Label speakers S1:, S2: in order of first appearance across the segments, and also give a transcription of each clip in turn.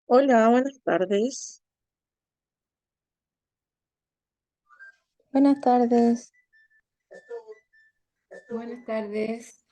S1: Hola, buenas tardes.
S2: Buenas tardes.
S3: Buenas tardes.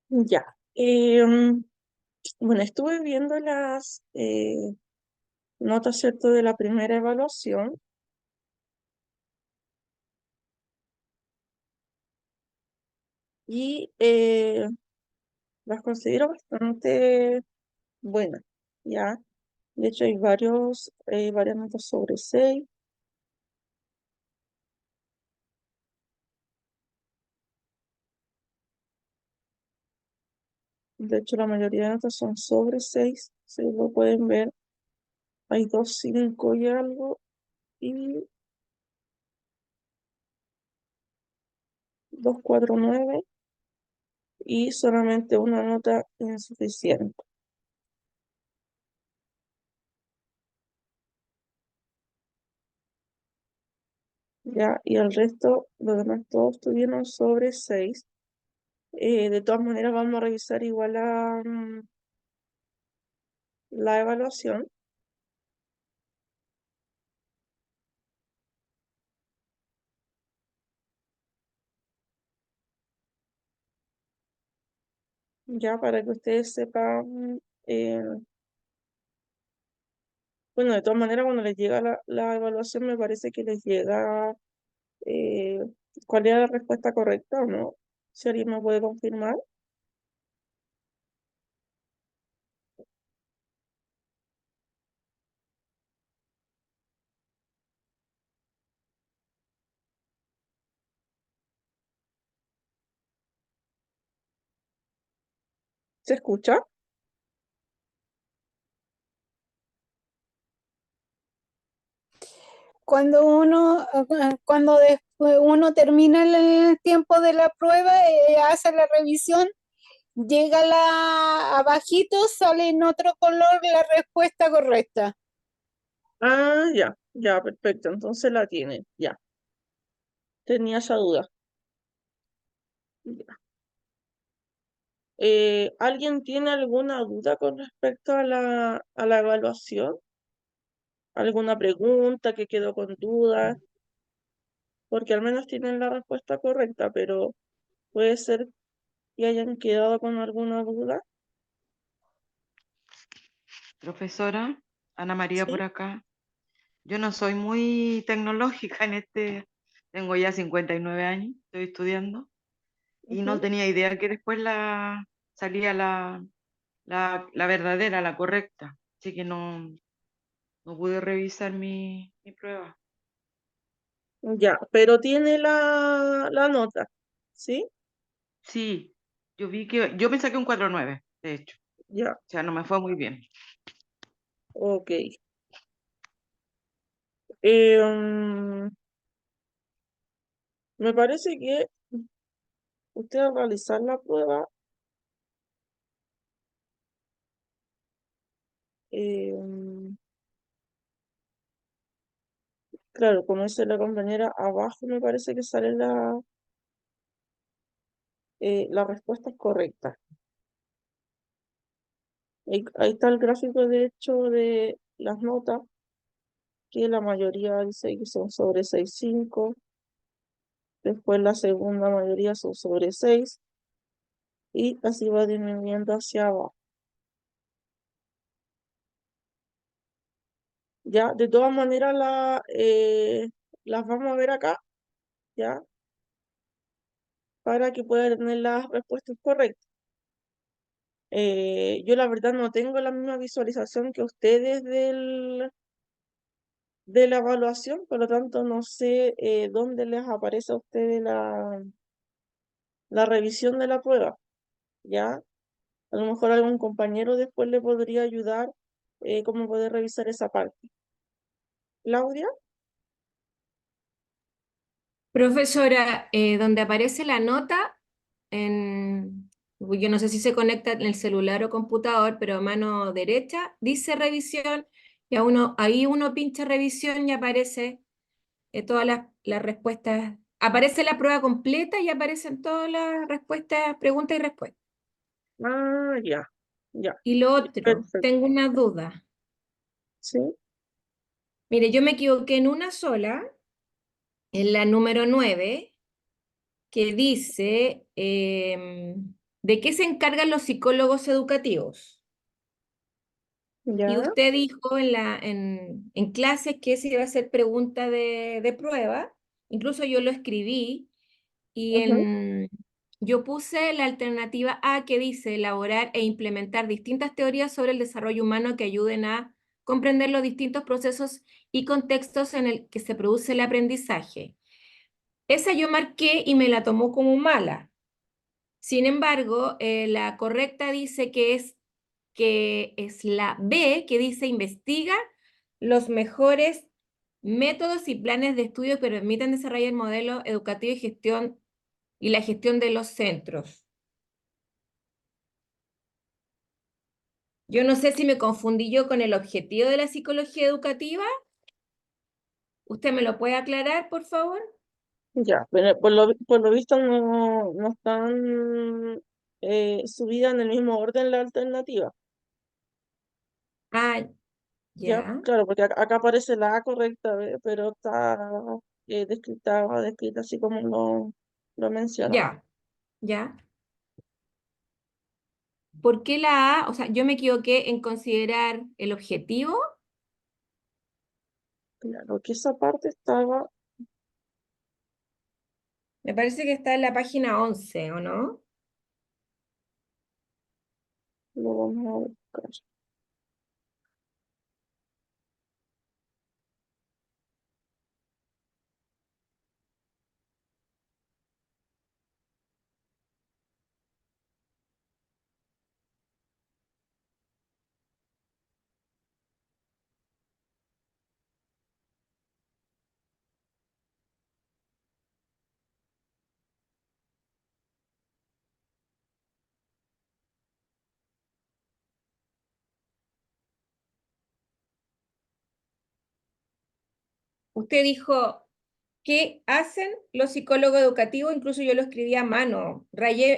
S1: Ya. Bueno, estuve viendo las notas, ¿cierto?, de la primera evaluación y las considero bastante buenas, ¿ya? De hecho, hay varias notas sobre 6. De hecho, la mayoría de notas son sobre 6. Si lo pueden ver, hay 2, 5 y algo y 2, 4, 9 y solamente una nota insuficiente. Ya, y el resto, los demás todos tuvieron sobre 6. De todas maneras, vamos a revisar igual la evaluación, ya para que ustedes sepan. Bueno, de todas maneras, cuando les llega la evaluación, me parece que les llega eh, cuál era la respuesta correcta o no. Si alguien me puede confirmar. ¿Se escucha?
S2: Cuando después uno termina el tiempo de la prueba, hace la revisión, llega abajito, sale en otro color la respuesta correcta.
S1: Ah, ya, ya, perfecto. Entonces la tienen, ya. Tenía esa duda. Ya. ¿Alguien tiene alguna duda con respecto a la evaluación? ¿Alguna pregunta que quedó con dudas? Porque al menos tienen la respuesta correcta, pero puede ser que hayan quedado con alguna duda.
S4: Profesora, Ana María por
S1: Sí.
S4: acá. Yo no soy muy tecnológica tengo ya 59 años, estoy estudiando y no
S1: Ujú.
S4: tenía idea que después salía la verdadera, la correcta. Así que no pude revisar mi prueba.
S1: Ya, pero tiene la nota, ¿sí?
S4: Sí, yo vi que, yo me saqué un 4.9. de hecho.
S1: Ya,
S4: O sea, no me fue muy bien.
S1: ok. Me parece que usted al realizar la prueba, em, claro, como dice la compañera, abajo me parece que sale la respuesta es correcta. Ahí está el gráfico, de hecho, de las notas, que la mayoría dice que son sobre 6,5, después la segunda mayoría son sobre 6, y así va disminuyendo hacia abajo. Ya, de todas maneras las vamos a ver acá, ya, para que puedan tener las respuestas correctas. Yo la verdad no tengo la misma visualización que ustedes de la evaluación, por lo tanto no sé dónde les aparece a ustedes la revisión de la prueba, ¿ya? A lo mejor algún compañero después le podría ayudar cómo poder revisar esa parte. Claudia,
S3: Profesora, donde aparece la nota, yo no sé si se conecta en el celular o computador, pero a mano derecha dice revisión y ahí uno pincha revisión y aparece todas las respuestas. Aparece la prueba completa y aparecen todas las respuestas, preguntas y respuestas.
S1: ya, ya,
S3: Y lo otro,
S1: perfecto,
S3: tengo una duda.
S1: sí,
S3: Mire, yo me equivoqué en una sola, en la número 9, que dice, ¿de qué se encargan los psicólogos educativos? Y
S1: ya,
S3: usted dijo en clases que se iba a hacer pregunta de prueba, incluso yo lo escribí, y
S1: ujú,
S3: yo puse la alternativa A, que dice elaborar e implementar distintas teorías sobre el desarrollo humano que ayuden a comprender los distintos procesos y contextos en el que se produce el aprendizaje. Esa yo marqué y me la tomó como mala. Sin embargo, la correcta dice que es la B, que dice investiga los mejores métodos y planes de estudio que permitan desarrollar modelos educativos y la gestión de los centros. Yo no sé si me confundí yo con el objetivo de la psicología educativa. ¿Usted me lo puede aclarar, por favor?
S1: ya, pero por lo visto no están subidas en el mismo orden la alternativa.
S3: Ah,
S1: Ya,
S3: ya,
S1: claro, porque acá aparece la A correcta, pero está descrita así como lo menciona.
S3: ya, ya. ¿Por qué la A? O sea, yo me equivoqué en considerar el objetivo.
S1: Claro, que esa parte estaba,
S3: Me parece que está en la página 11, ¿o no?
S1: lo vamos a buscar.
S3: Usted dijo, ¿qué hacen los psicólogos educativos? Incluso yo lo escribí a mano.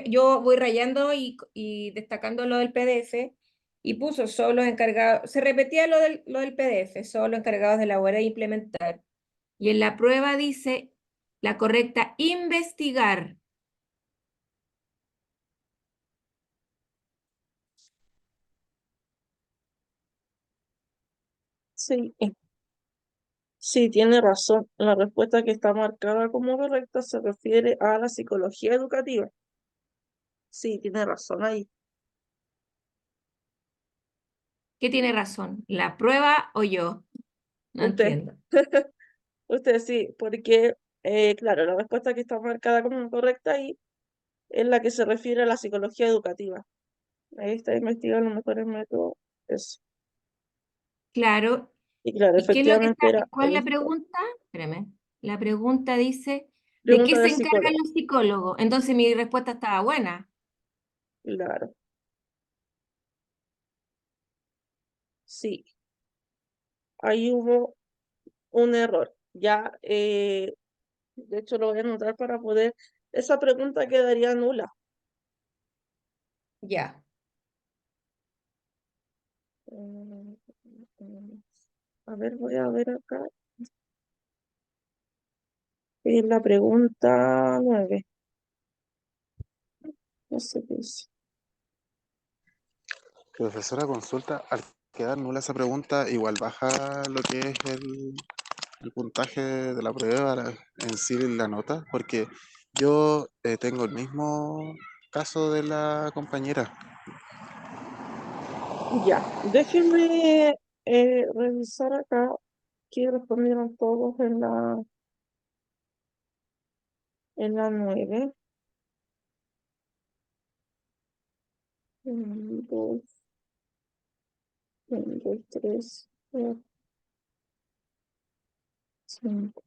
S3: Yo voy rayando y destacando lo del PDF y puso solo los encargados, se repetía lo del PDF, solo los encargados de elaborar e implementar. Y en la prueba dice la correcta investigar.
S1: Sí, sí, tiene razón. La respuesta que está marcada como correcta se refiere a la psicología educativa. Sí, tiene razón ahí.
S3: ¿Qué tiene razón? ¿La prueba o yo? No
S1: Usted,
S3: entiendo.
S1: usted sí, porque, claro, la respuesta que está marcada como correcta ahí es la que se refiere a la psicología educativa. Ahí está investigando los mejores métodos. Eso.
S3: Claro.
S1: Y claro,
S3: ¿Y qué es lo que
S1: efectivamente
S3: está?
S1: era
S3: ¿Cuál es
S1: el
S3: la pregunta? Espérame. La pregunta dice, ¿de qué
S1: pregunta
S3: se
S1: del
S3: encargan
S1: psicólogo.
S3: los psicólogos? Entonces mi respuesta estaba buena.
S1: Claro, sí, ahí hubo un error. Ya, de hecho, lo voy a anotar para poder. Esa pregunta quedaría nula.
S3: Ya.
S1: Mm, A ver, voy a ver acá. Es la pregunta 9. No sé qué dice.
S5: Profesora, consulta, al quedar nula esa pregunta, igual baja lo que es el puntaje de la prueba en sí, la nota, porque yo tengo el mismo caso de la compañera.
S1: Ya, déjenme revisar acá que respondieron todos en la 9. 1, 2, 1, 2, 3, 4, 5.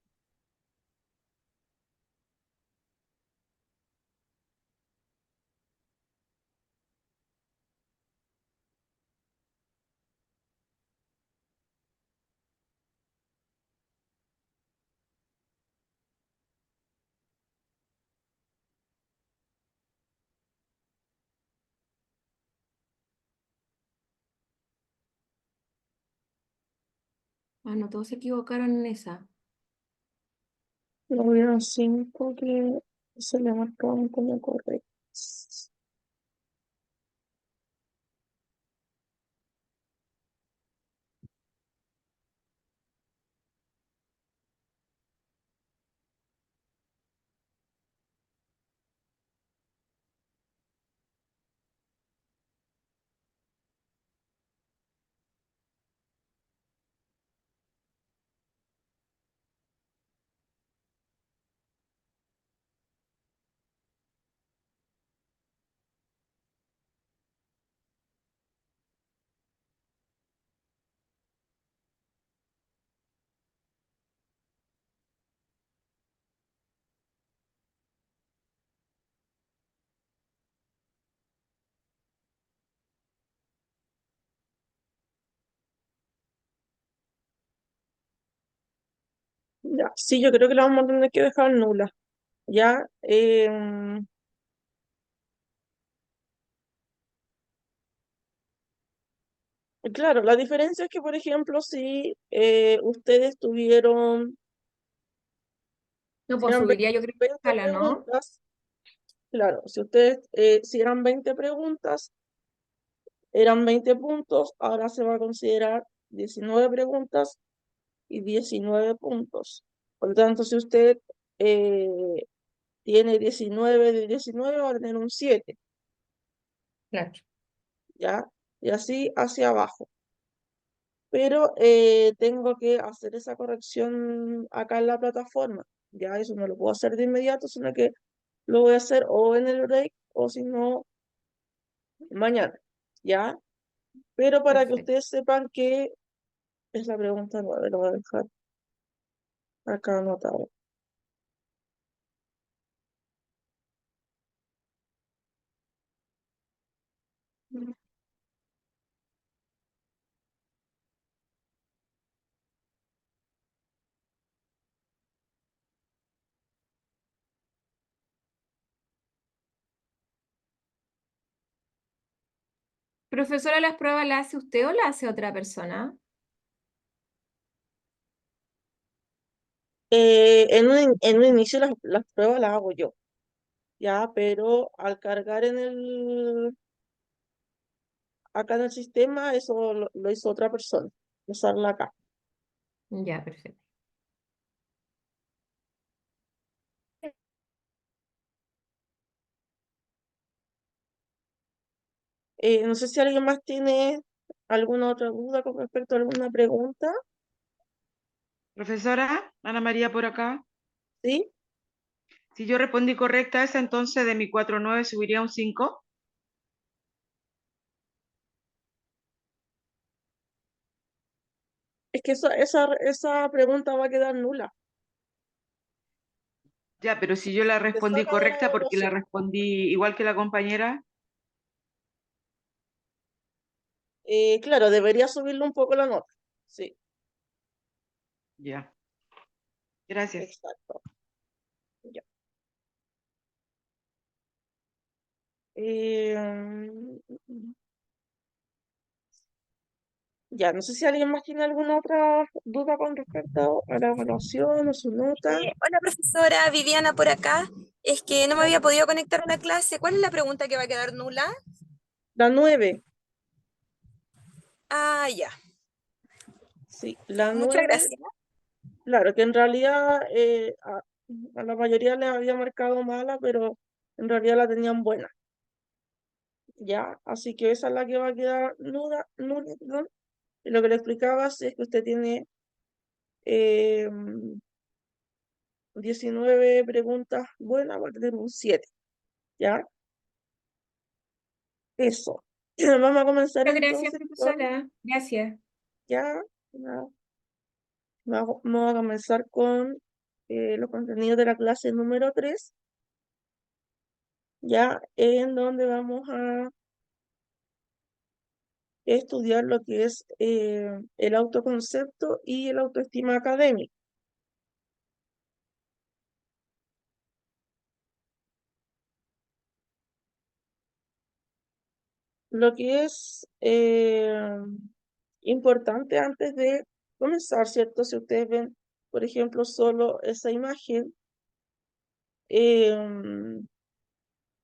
S3: Ah, no, todos se equivocaron en esa.
S1: No hubieron 5 que se le marcaban como correctos. Ya, sí, yo creo que la vamos a tener que dejar nula. Ya, claro, la diferencia es que, por ejemplo, si ustedes tuvieron,
S3: No,
S1: si
S3: pues
S1: eran
S3: subiría yo creo que la
S1: 20
S3: escala, ¿no?
S1: preguntas, claro, si ustedes, si eran 20 preguntas, eran 20 puntos, ahora se va a considerar 19 preguntas y 19 puntos. Por lo tanto, si usted eh, tiene 19 de 19, va a tener un 7,
S3: Claro.
S1: ¿ya? Y así hacia abajo. Pero tengo que hacer esa corrección acá en la plataforma. Ya eso no lo puedo hacer de inmediato, sino que lo voy a hacer o en el break o si no, mañana. ¿Ya? Pero para que
S3: Perfecto.
S1: ustedes sepan que es la pregunta 9, lo voy a dejar acá anotado.
S3: Profesora, ¿las pruebas las hace usted o las hace otra persona?
S1: En un inicio las pruebas las hago yo, ya, pero al cargar acá en el sistema, eso lo hizo otra persona, usarla acá.
S3: Ya, perfecto.
S1: No sé si alguien más tiene alguna otra duda con respecto a alguna pregunta,
S4: Profesora, Ana María por acá.
S1: ¿sí?
S4: Si yo respondí correcta esa, entonces de mi 4,9 subiría un 5.
S1: Es que esa pregunta va a quedar nula.
S4: Ya, pero si yo la
S1: Te
S4: respondí
S1: saca de la
S4: correcta porque la
S1: evaluación.
S4: respondí igual que la compañera,
S1: Claro, debería subirle un poco la nota. Sí,
S4: ya. Gracias.
S1: exacto. Ya. Ya, no sé si alguien más tiene alguna otra duda con respecto a la evaluación o su nota.
S6: Hola profesora, Viviana por acá. Es que no me había podido conectar a la clase. ¿Cuál es la pregunta que va a quedar nula?
S1: La 9,
S6: Ah, ya.
S1: sí, la
S6: Muchas
S1: 9,
S6: gracias.
S1: claro, que en realidad a la mayoría les había marcado mala, pero en realidad la tenían buena, ¿ya? Así que esa es la que va a quedar nula, perdón. Y lo que le explicaba es que usted tiene eh, 19 preguntas buenas, va a tener un 7, ¿ya? Eso. Vamos a comenzar
S3: Muchas gracias,
S1: entonces con,
S3: profesora. Gracias.
S1: ya, ya, vamos a comenzar con los contenidos de la clase número 3, ya en donde vamos a estudiar lo que es el autoconcepto y el autoestima académica. Lo que es importante antes de comenzar, ¿cierto? Si ustedes ven, por ejemplo, solo esa imagen, me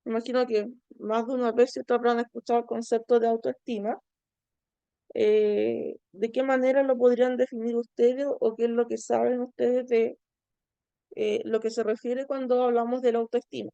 S1: imagino que más de una vez ustedes habrán escuchado el concepto de autoestima. ¿De qué manera lo podrían definir ustedes o qué es lo que saben ustedes de lo que se refiere cuando hablamos de la autoestima?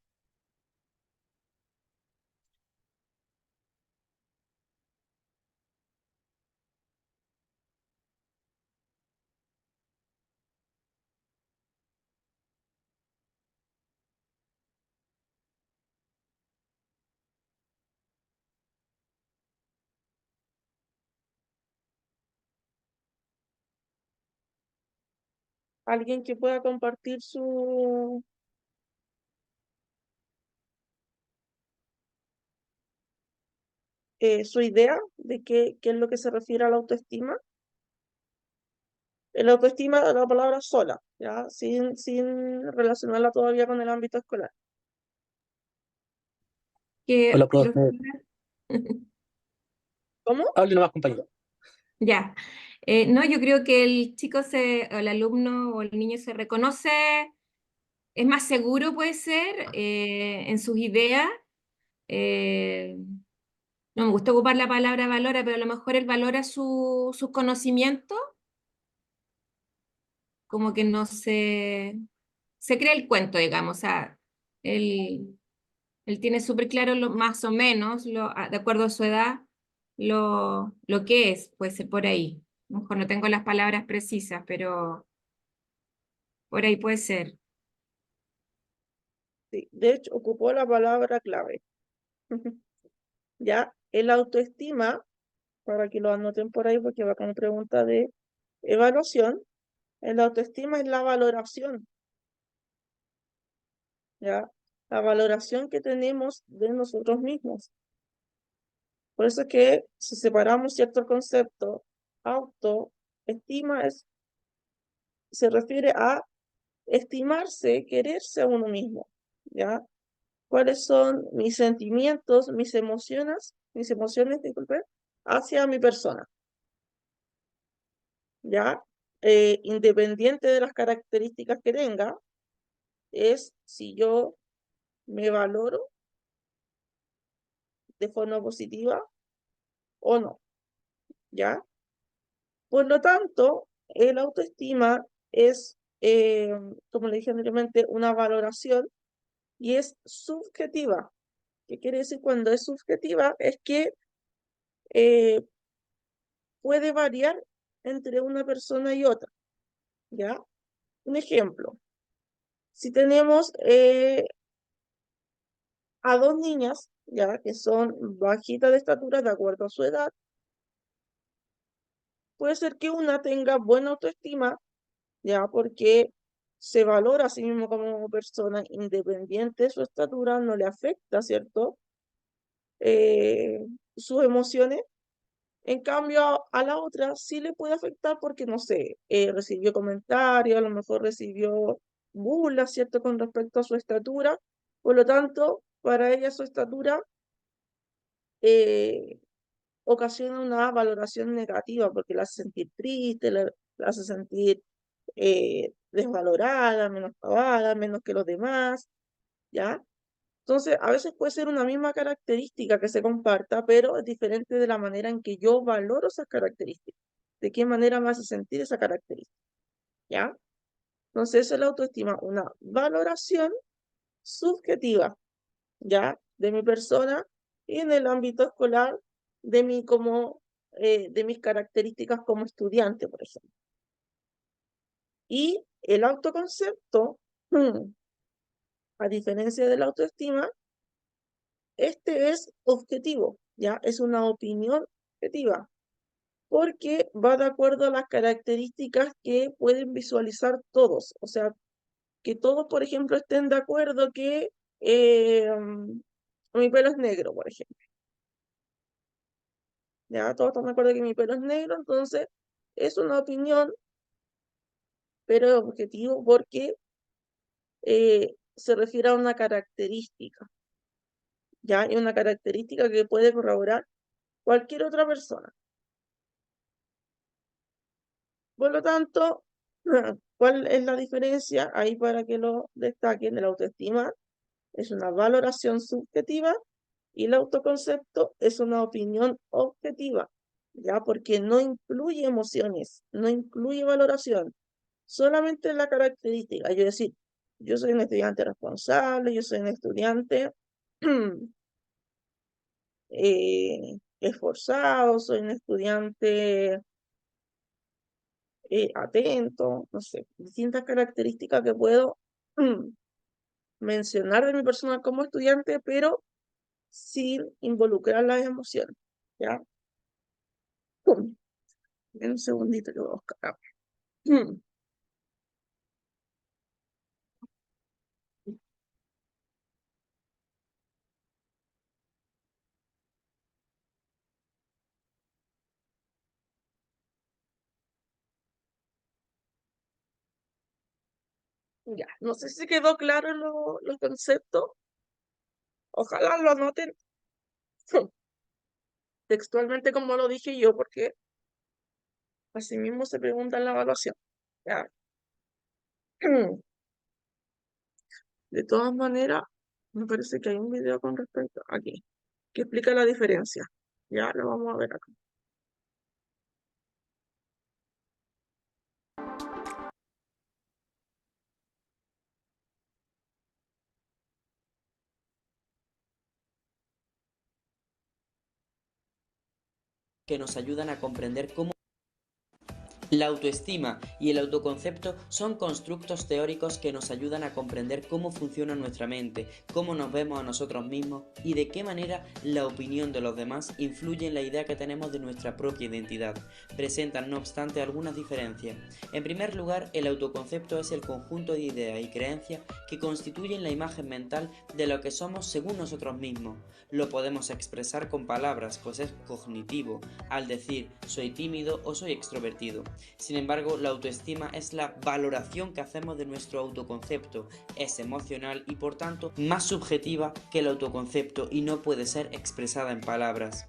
S1: ¿Alguien que pueda compartir su idea de qué es lo que se refiere a la autoestima? La autoestima de la palabra sola, ¿ya? Sin relacionarla todavía con el ámbito escolar.
S3: Que,
S7: Hola, profe.
S1: ¿Cómo?
S7: Hable nomás, compañero.
S3: ya. No, yo creo que el chico o el alumno o el niño se reconoce, es más seguro, puede ser, en sus ideas. eh, no me gusta ocupar la palabra valora, pero a lo mejor él valora sus conocimientos, como que no se cree el cuento, digamos. O sea, él tiene súper claro más o menos, de acuerdo a su edad, lo que es, puede ser por ahí. A lo mejor no tengo las palabras precisas, pero por ahí puede ser.
S1: Sí, de hecho, ocupó la palabra clave. Ya, el autoestima, para que lo anoten por ahí porque va con pregunta de evaluación, el autoestima es la valoración, ¿ya? La valoración que tenemos de nosotros mismos. Por eso es que si separamos cierto concepto, autoestima se refiere a estimarse, quererse a uno mismo, ¿ya? ¿Cuáles son mis sentimientos, mis emociones, disculpe, hacia mi persona? ¿Ya? Independiente de las características que tenga, es si yo me valoro de forma positiva o no, ¿ya? Por lo tanto, el autoestima es, como le dije anteriormente, una valoración y es subjetiva. ¿Qué quiere decir cuando es subjetiva? Es que eh, puede variar entre una persona y otra, ¿ya? Un ejemplo, si tenemos a dos niñas, ya, que son bajitas de estatura de acuerdo a su edad, puede ser que una tenga buena autoestima, ya, porque se valora a sí mismo como persona independiente de su estatura, no le afecta, ¿cierto? Sus emociones. En cambio, a la otra sí le puede afectar porque, no sé, recibió comentarios, a lo mejor recibió burlas, ¿cierto?, con respecto a su estatura. Por lo tanto, para ella su estatura eh, ocasiona una valoración negativa porque la hace sentir triste, la hace sentir desvalorada, menoscabada, menos que los demás, ¿ya? Entonces, a veces puede ser una misma característica que se comparta, pero es diferente de la manera en que yo valoro esas características. De qué manera me hace sentir esa característica, ¿ya? Entonces, eso es la autoestima, una valoración subjetiva, ¿ya? De mi persona y en el ámbito escolar de mí como, de mis características como estudiante, por ejemplo. Y el autoconcepto, a diferencia de la autoestima, este es objetivo, ¿ya? Es una opinión objetiva, porque va de acuerdo a las características que pueden visualizar todos. O sea, que todos, por ejemplo, estén de acuerdo que mi pelo es negro, por ejemplo. Ya, todos están de acuerdo que mi pelo es negro, entonces es una opinión, pero es objetivo porque se refiere a una característica, ¿ya? Y una característica que puede corroborar cualquier otra persona. Por lo tanto, ¿cuál es la diferencia? Ahí para que lo destaquen, de la autoestima es una valoración subjetiva y el autoconcepto es una opinión objetiva, ¿ya? Porque no incluye emociones, no incluye valoración, solamente la característica. Yo decir, yo soy un estudiante responsable, yo soy un estudiante esforzado, soy un estudiante atento, no sé, distintas características que puedo mencionar de mi persona como estudiante, pero sin involucrar las emociones, ¿ya? En un segundito que voy a buscar acá. Ya, no sé si quedó claro los conceptos. Ojalá lo anoten textualmente como lo dije yo, porque así mismo se pregunta en la evaluación. ¿Ya? De todas maneras, me parece que hay un video con respecto aquí, que explica la diferencia. Ya lo vamos a ver acá.
S7: Que nos ayudan a comprender cómo la autoestima y el autoconcepto son constructos teóricos que nos ayudan a comprender cómo funciona nuestra mente, cómo nos vemos a nosotros mismos y de qué manera la opinión de los demás influye en la idea que tenemos de nuestra propia identidad. Presentan, no obstante, algunas diferencias. En primer lugar, el autoconcepto es el conjunto de ideas y creencias que constituyen la imagen mental de lo que somos según nosotros mismos. Lo podemos expresar con palabras, pues es cognitivo, al decir soy tímido o soy extrovertido. Sin embargo, la autoestima es la valoración que hacemos de nuestro autoconcepto, es emocional y por tanto más subjetiva que el autoconcepto y no puede ser expresada en palabras.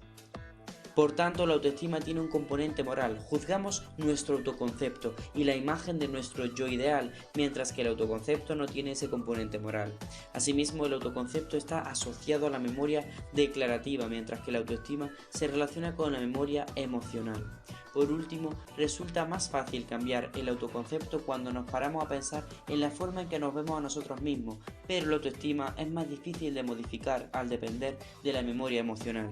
S7: Por tanto, la autoestima tiene un componente moral, juzgamos nuestro autoconcepto y la imagen de nuestro yo ideal, mientras que el autoconcepto no tiene ese componente moral. Asimismo, el autoconcepto está asociado a la memoria declarativa, mientras que la autoestima se relaciona con la memoria emocional. Por último, resulta más fácil cambiar el autoconcepto cuando nos paramos a pensar en la forma en que nos vemos a nosotros mismos, pero la autoestima es más difícil de modificar al depender de la memoria emocional.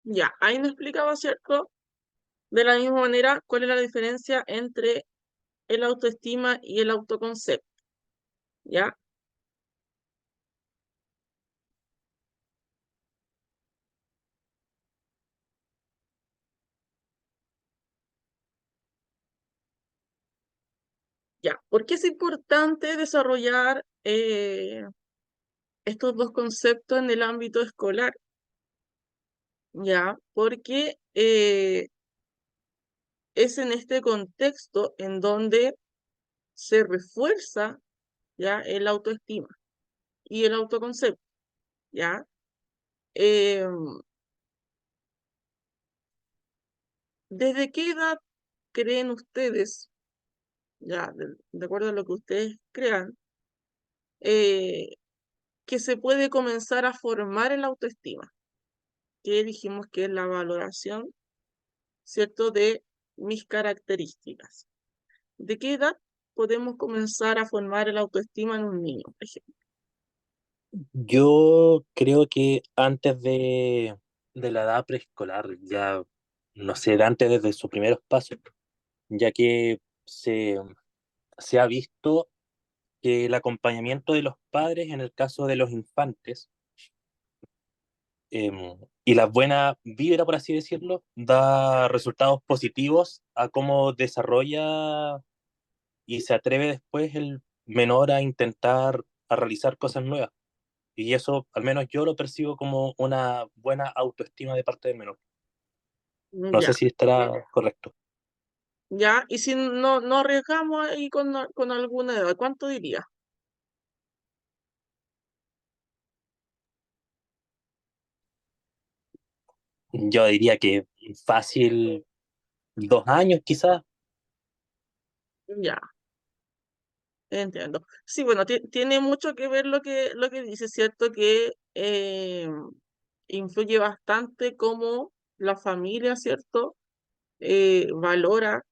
S1: Ya, ahí nos explicaba, ¿cierto? de la misma manera, ¿cuál es la diferencia entre el autoestima y el autoconcepto? ¿Ya? Ya. ¿Por qué es importante desarrollar estos dos conceptos en el ámbito escolar? Ya, porque es en este contexto en donde se refuerza ya el autoestima y el autoconcepto, ¿ya? ¿Desde qué edad creen ustedes, ya, de acuerdo a lo que ustedes crean, que se puede comenzar a formar el autoestima? Que dijimos que es la valoración, ¿cierto?, de mis características. ¿De qué edad podemos comenzar a formar el autoestima en un niño, por ejemplo?
S8: Yo creo que antes de la edad preescolar, ya, no sé, antes desde sus primeros pasos, ya que se ha visto que el acompañamiento de los padres en el caso de los infantes y la buena vibra, por así decirlo, da resultados positivos a cómo desarrolla y se atreve después el menor a intentar a realizar cosas nuevas. Y eso, al menos yo lo percibo como una buena autoestima de parte del menor. No
S1: Ya,
S8: sé si estará correcto.
S1: ya, y si no arriesgamos ahí con alguna edad, ¿cuánto diría?
S8: Yo diría que fácil 2 años quizás.
S1: Ya, entiendo. Sí, bueno, tiene mucho que ver lo que dice, ¿cierto? Que influye bastante cómo la familia, ¿cierto? Valora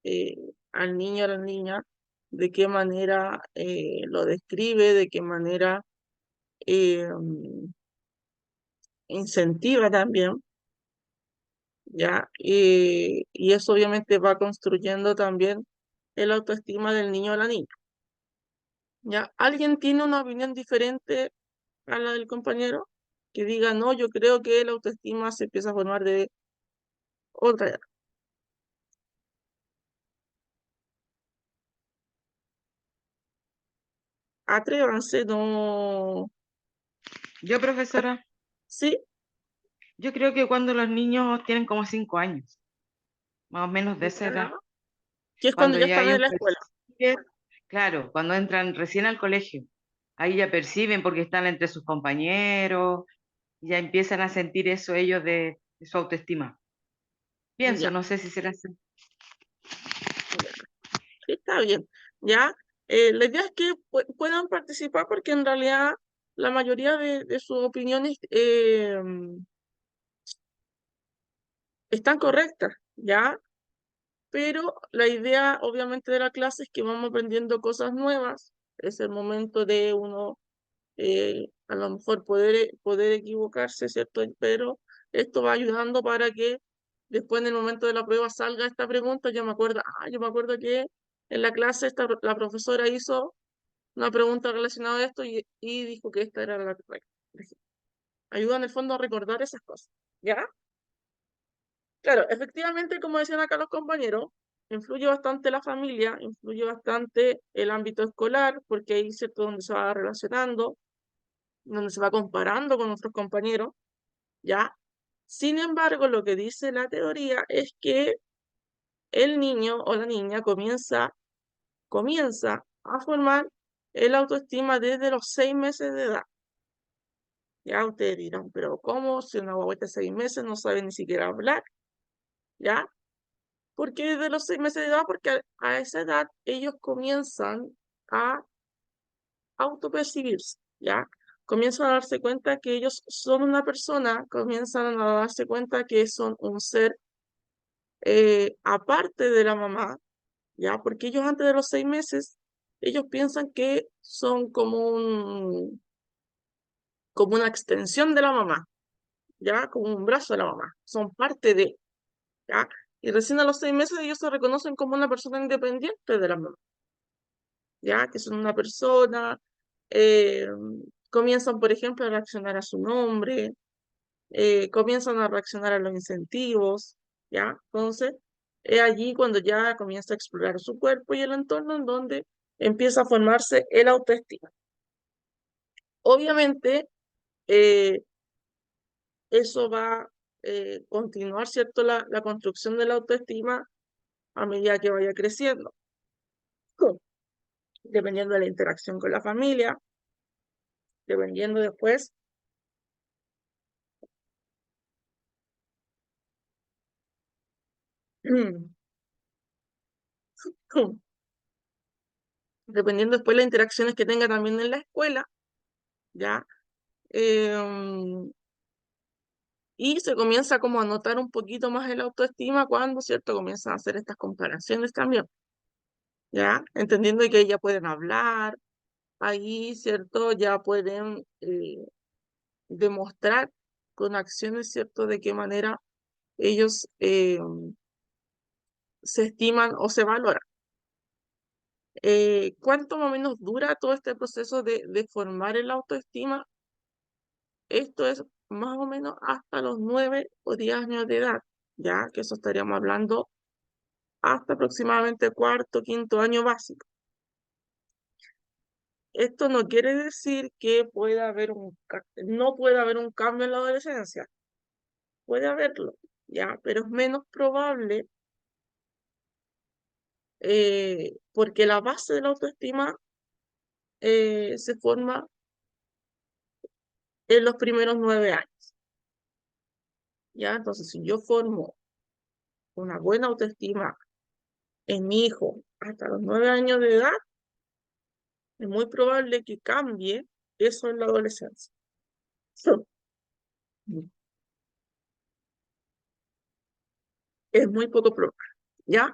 S1: eh, al niño, a la niña, de qué manera lo describe, de qué manera eh, incentiva también, ¿ya? Y eso obviamente va construyendo también el autoestima del niño o la niña, ¿ya? ¿Alguien tiene una opinión diferente a la del compañero? Que diga, no, yo creo que la autoestima se empieza a formar de otra edad. Atrévanse, no.
S4: Yo, profesora,
S1: Sí,
S4: yo creo que cuando los niños tienen como 5 años, más o menos de esa edad,
S1: ya, que es cuando
S4: cuando
S1: ya
S4: ya
S1: están en
S4: ellos
S1: la escuela.
S4: perciben, claro, cuando entran recién al colegio, ahí ya perciben porque están entre sus compañeros, ya empiezan a sentir eso ellos de su autoestima. Pienso,
S1: Ya,
S4: no sé si será así.
S1: ya, sí, está bien. Ya, la idea es que puedan participar porque en realidad la mayoría de sus opiniones están correctas, ¿ya? Pero la idea, obviamente, de la clase es que vamos aprendiendo cosas nuevas. Es el momento de uno, a lo mejor, poder equivocarse, ¿cierto? Pero esto va ayudando para que después, en el momento de la prueba, salga esta pregunta. Yo me acuerdo que en la clase la profesora hizo una pregunta relacionada a esto y dijo que esta era la correcta. Ayuda en el fondo a recordar esas cosas, ¿ya? Claro, efectivamente, como decían acá los compañeros, influye bastante la familia, influye bastante el ámbito escolar, porque ahí es cierto donde se va relacionando, donde se va comparando con otros compañeros, ¿ya? Sin embargo, lo que dice la teoría es que el niño o la niña comienza a formar el autoestima desde los 6 meses de edad. Ya ustedes dirán, pero ¿cómo? Si una guagüita de 6 meses no sabe ni siquiera hablar, ¿ya? Porque desde los 6 meses de edad, porque a esa edad ellos comienzan a autopercibirse, ¿ya? Comienzan a darse cuenta que ellos son una persona, comienzan a darse cuenta que son un ser aparte de la mamá, ¿ya? Porque ellos antes de los 6 meses, ellos piensan que son como una extensión de la mamá, ¿ya? Como un brazo de la mamá, son parte de, ¿ya? Y recién a los 6 meses ellos se reconocen como una persona independiente de la mamá, ya que son una persona, comienzan, por ejemplo, a reaccionar a su nombre, comienzan a reaccionar a los incentivos, ¿ya? Entonces, es allí cuando ya comienza a explorar su cuerpo y el entorno en donde empieza a formarse el autoestima. Obviamente, eso va a continuar, ¿cierto? La construcción de la autoestima a medida que vaya creciendo, dependiendo de la interacción con la familia, dependiendo después dependiendo después las interacciones que tenga también en la escuela, ¿ya? Y se comienza como a notar un poquito más el autoestima cuando, ¿cierto? Comienzan a hacer estas comparaciones también, ¿ya? Entendiendo que ya pueden hablar, ahí, ¿cierto? Ya pueden demostrar con acciones, ¿cierto? De qué manera ellos se estiman o se valoran. ¿Cuánto más o menos dura todo este proceso de formar el autoestima? Esto es más o menos hasta los 9 o 10 años de edad, ya que eso estaríamos hablando hasta aproximadamente cuarto, quinto año básico. Esto no quiere decir que no pueda haber un cambio en la adolescencia. Puede haberlo, ya, pero es menos probable porque la base de la autoestima se forma en los primeros 9 años. ¿Ya? Entonces, si yo formo una buena autoestima en mi hijo hasta los 9 años de edad, es muy probable que cambie eso en la adolescencia. Es muy poco probable, ¿ya?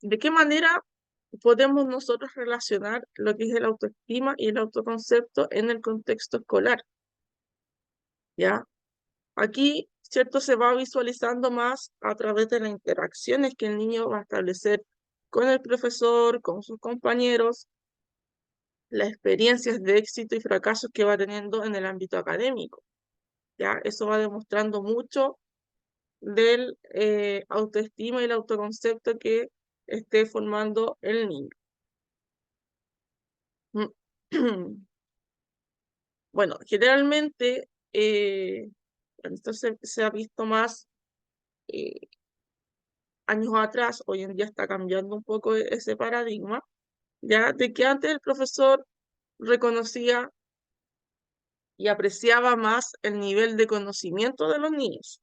S1: ¿De qué manera podemos nosotros relacionar lo que es el autoestima y el autoconcepto en el contexto escolar? ¿Ya? Aquí, ¿cierto? Se va visualizando más a través de las interacciones que el niño va a establecer con el profesor, con sus compañeros, las experiencias de éxito y fracasos que va teniendo en el ámbito académico. ¿Ya? Eso va demostrando mucho del autoestima y el autoconcepto que esté formando el niño. Bueno, generalmente esto se ha visto más eh, años atrás, hoy en día está cambiando un poco ese paradigma, ya de que antes el profesor reconocía y apreciaba más el nivel de conocimiento de los niños,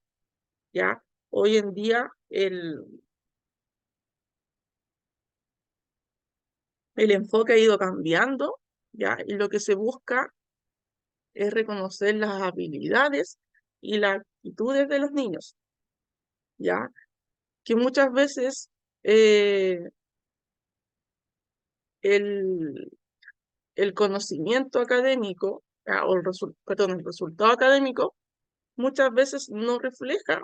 S1: ya. Hoy en día el enfoque ha ido cambiando, ya, y lo que se busca es reconocer las habilidades y las actitudes de los niños, ya, que muchas veces el, el conocimiento académico, o el resultado académico, muchas veces no refleja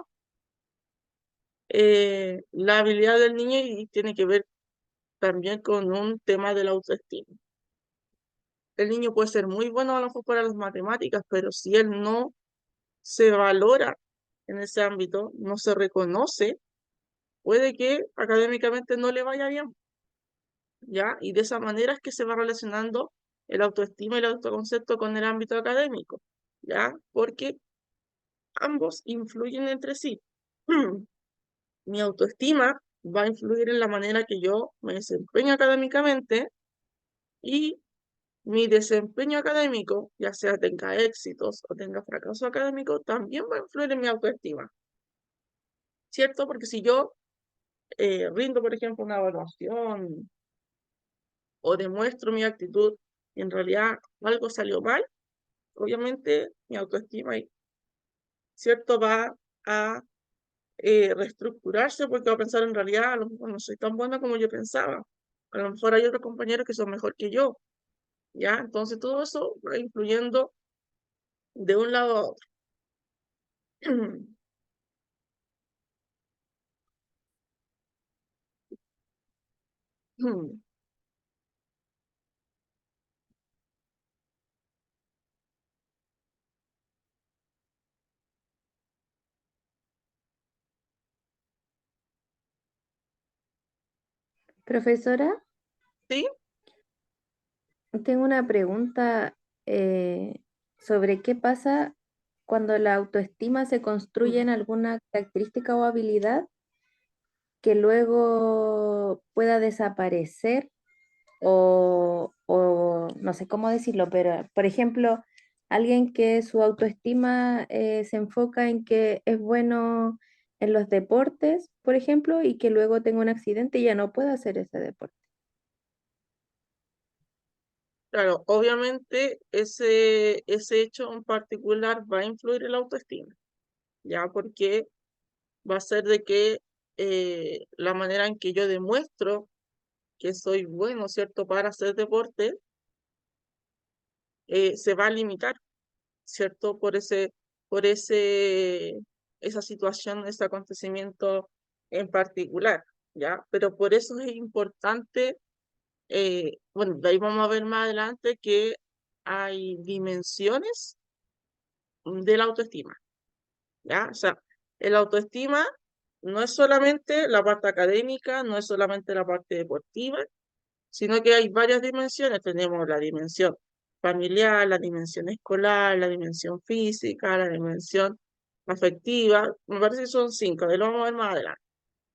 S1: la habilidad del niño y tiene que ver también con un tema de la autoestima. El niño puede ser muy bueno a lo mejor para las matemáticas, pero si él no se valora en ese ámbito, no se reconoce, puede que académicamente no le vaya bien, ¿ya? Y de esa manera es que se va relacionando el autoestima y el autoconcepto con el ámbito académico, ¿ya? Porque ambos influyen entre sí. Mi autoestima va a influir en la manera que yo me desempeño académicamente y mi desempeño académico, ya sea tenga éxitos o tenga fracaso académico, también va a influir en mi autoestima, ¿cierto? Porque si yo rindo, por ejemplo, una evaluación o demuestro mi actitud y en realidad algo salió mal, obviamente mi autoestima, ¿cierto? Va a reestructurarse porque va a pensar en realidad a lo mejor no soy tan buena como yo pensaba, A lo mejor hay otros compañeros que son mejor que yo, ¿ya? Entonces todo eso va influyendo de un lado a otro.
S3: Profesora,
S1: ¿Sí?
S3: tengo una pregunta sobre qué pasa cuando la autoestima se construye en alguna característica o habilidad que luego pueda desaparecer o no sé cómo decirlo, pero por ejemplo, alguien que su autoestima se enfoca en que es bueno en los deportes, por ejemplo, y que luego tenga un accidente y ya no pueda hacer ese deporte.
S1: Claro, obviamente ese hecho en particular va a influir en la autoestima, ¿ya? Porque va a ser de que la manera en que yo demuestro que soy bueno, ¿cierto?, para hacer deporte, se va a limitar, ¿cierto? Esa situación, ese acontecimiento en particular, ¿ya? Pero por eso es importante, bueno, de ahí vamos a ver más adelante que hay dimensiones de la autoestima, ¿ya? O sea, el autoestima no es solamente la parte académica, no es solamente la parte deportiva, sino que hay varias dimensiones. Tenemos la dimensión familiar, la dimensión escolar, la dimensión física, la dimensión afectiva. Me parece que son 5, de lo vamos a ver más adelante,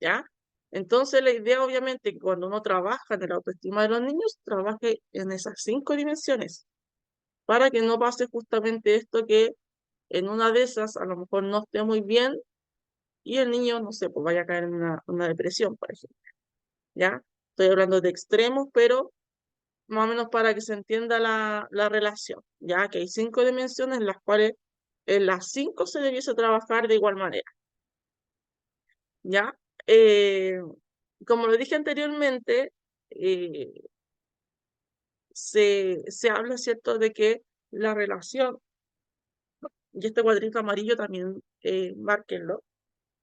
S1: ¿ya? Entonces, la idea, obviamente, que cuando uno trabaja en la autoestima de los niños, trabaje en esas 5 dimensiones, para que no pase justamente esto que en una de esas a lo mejor no esté muy bien y el niño, no sé, pues vaya a caer en una depresión, por ejemplo, ¿ya? Estoy hablando de extremos, pero más o menos para que se entienda la relación, ya que hay 5 dimensiones en las cuales en las 5 se debiese trabajar de igual manera, ¿ya? Como lo dije anteriormente, eh, se habla, ¿cierto?, de que la relación, y este cuadrito amarillo también, márquenlo,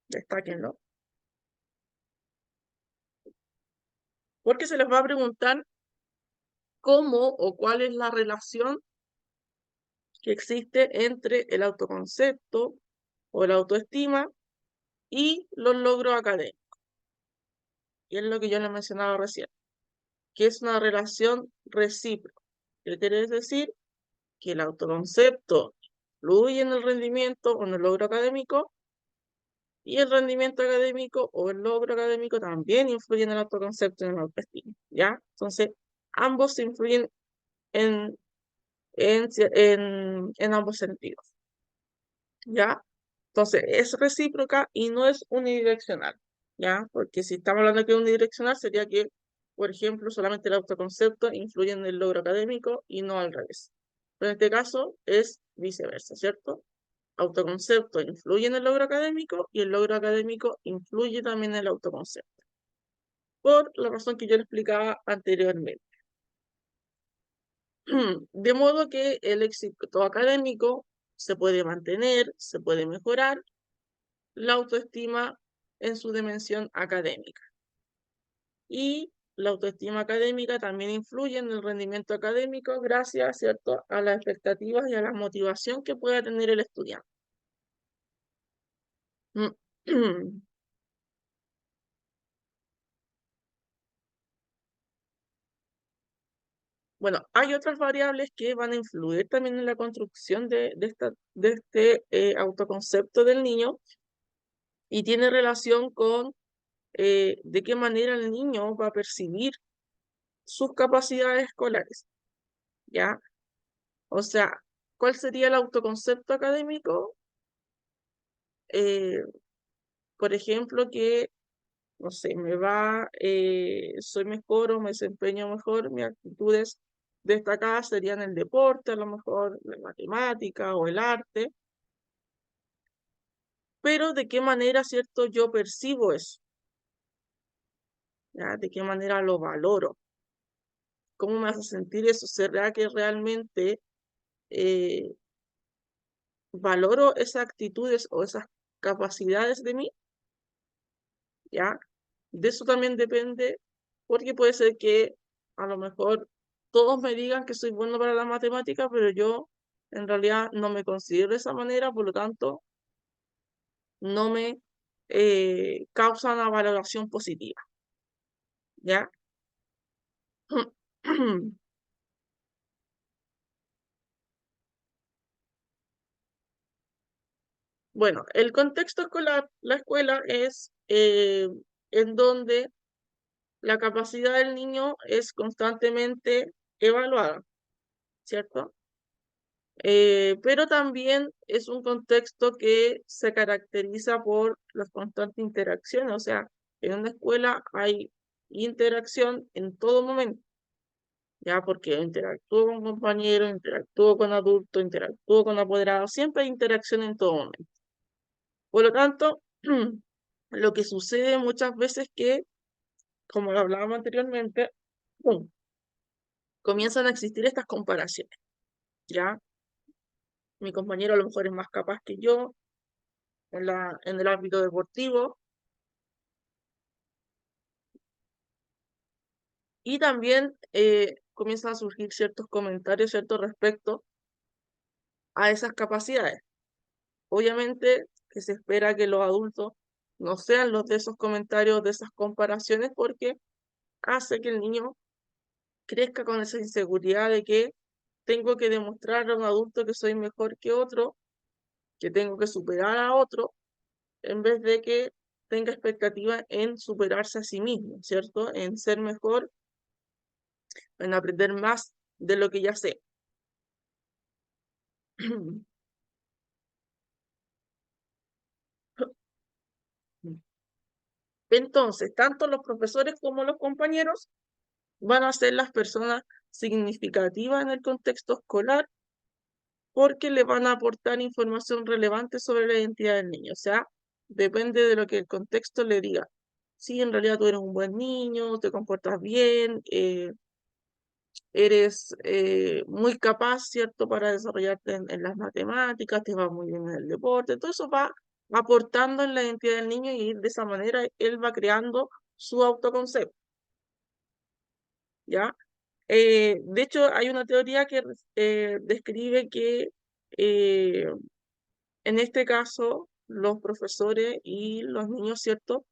S1: destáquenlo, porque se les va a preguntar cómo o cuál es la relación que existe entre el autoconcepto o la autoestima y los logros académicos. Y es lo que yo les mencionaba recién, que es una relación recíproca. ¿Qué quiere decir? Que el autoconcepto influye en el rendimiento o en el logro académico, y el rendimiento académico o el logro académico también influye en el autoconcepto y en la autoestima, ¿ya? Entonces, ambos influyen en, en ambos sentidos, ¿ya? Entonces, es recíproca y no es unidireccional, ¿ya? Porque si estamos hablando que es unidireccional, sería que, por ejemplo, solamente el autoconcepto influye en el logro académico y no al revés. Pero en este caso es viceversa, ¿cierto? Autoconcepto influye en el logro académico y el logro académico influye también en el autoconcepto, por la razón que yo le explicaba anteriormente. De modo que el éxito académico se puede mantener, se puede mejorar la autoestima en su dimensión académica. Y la autoestima académica también influye en el rendimiento académico gracias, ¿cierto?, a las expectativas y a la motivación que pueda tener el estudiante. Bueno, hay otras variables que van a influir también en la construcción de este autoconcepto del niño, y tiene relación con de qué manera el niño va a percibir sus capacidades escolares, ¿ya? O sea, ¿cuál sería el autoconcepto académico? Por ejemplo, que, no sé, soy mejor o me desempeño mejor, mis actitudes destacadas serían el deporte, a lo mejor la matemática o el arte, pero ¿de qué manera, cierto, yo percibo eso? ¿ya? ¿De qué manera lo valoro? ¿Cómo me hace sentir eso? ¿Será que realmente valoro esas actitudes o esas capacidades de mí? ¿Ya? De eso también depende, porque puede ser que a lo mejor todos me digan que soy bueno para la matemática, pero yo en realidad no me considero de esa manera, por lo tanto, no me causa una valoración positiva. ¿Ya? Bueno, el contexto escolar, la escuela es en donde la capacidad del niño es constantemente evaluada, ¿cierto? Pero también es un contexto que se caracteriza por las constantes interacciones, o sea, en una escuela hay interacción en todo momento, ya porque interactúo con compañeros, interactúo con adultos, interactúo con apoderados, siempre hay interacción en todo momento. Por lo tanto, lo que sucede muchas veces que, como lo hablábamos anteriormente, comienzan a existir estas comparaciones, ¿ya? Mi compañero a lo mejor es más capaz que yo en el ámbito deportivo, y también comienzan a surgir ciertos comentarios, ¿cierto?, respecto a esas capacidades. Obviamente que se espera que los adultos no sean los de esos comentarios, de esas comparaciones, porque hace que el niño crezca con esa inseguridad de que tengo que demostrar a un adulto que soy mejor que otro, que tengo que superar a otro, en vez de que tenga expectativa en superarse a sí mismo, ¿cierto? En ser mejor, en aprender más de lo que ya sé. Entonces, tanto los profesores como los compañeros van a ser las personas significativas en el contexto escolar porque le van a aportar información relevante sobre la identidad del niño. O sea, depende de lo que el contexto le diga. Si en realidad tú eres un buen niño, te comportas bien, eres muy capaz, ¿cierto?, para desarrollarte en las matemáticas, te va muy bien en el deporte, todo eso va aportando en la identidad del niño y de esa manera él va creando su autoconcepto, ¿ya? De hecho, hay una teoría que describe que en este caso los profesores y los niños, ¿cierto?,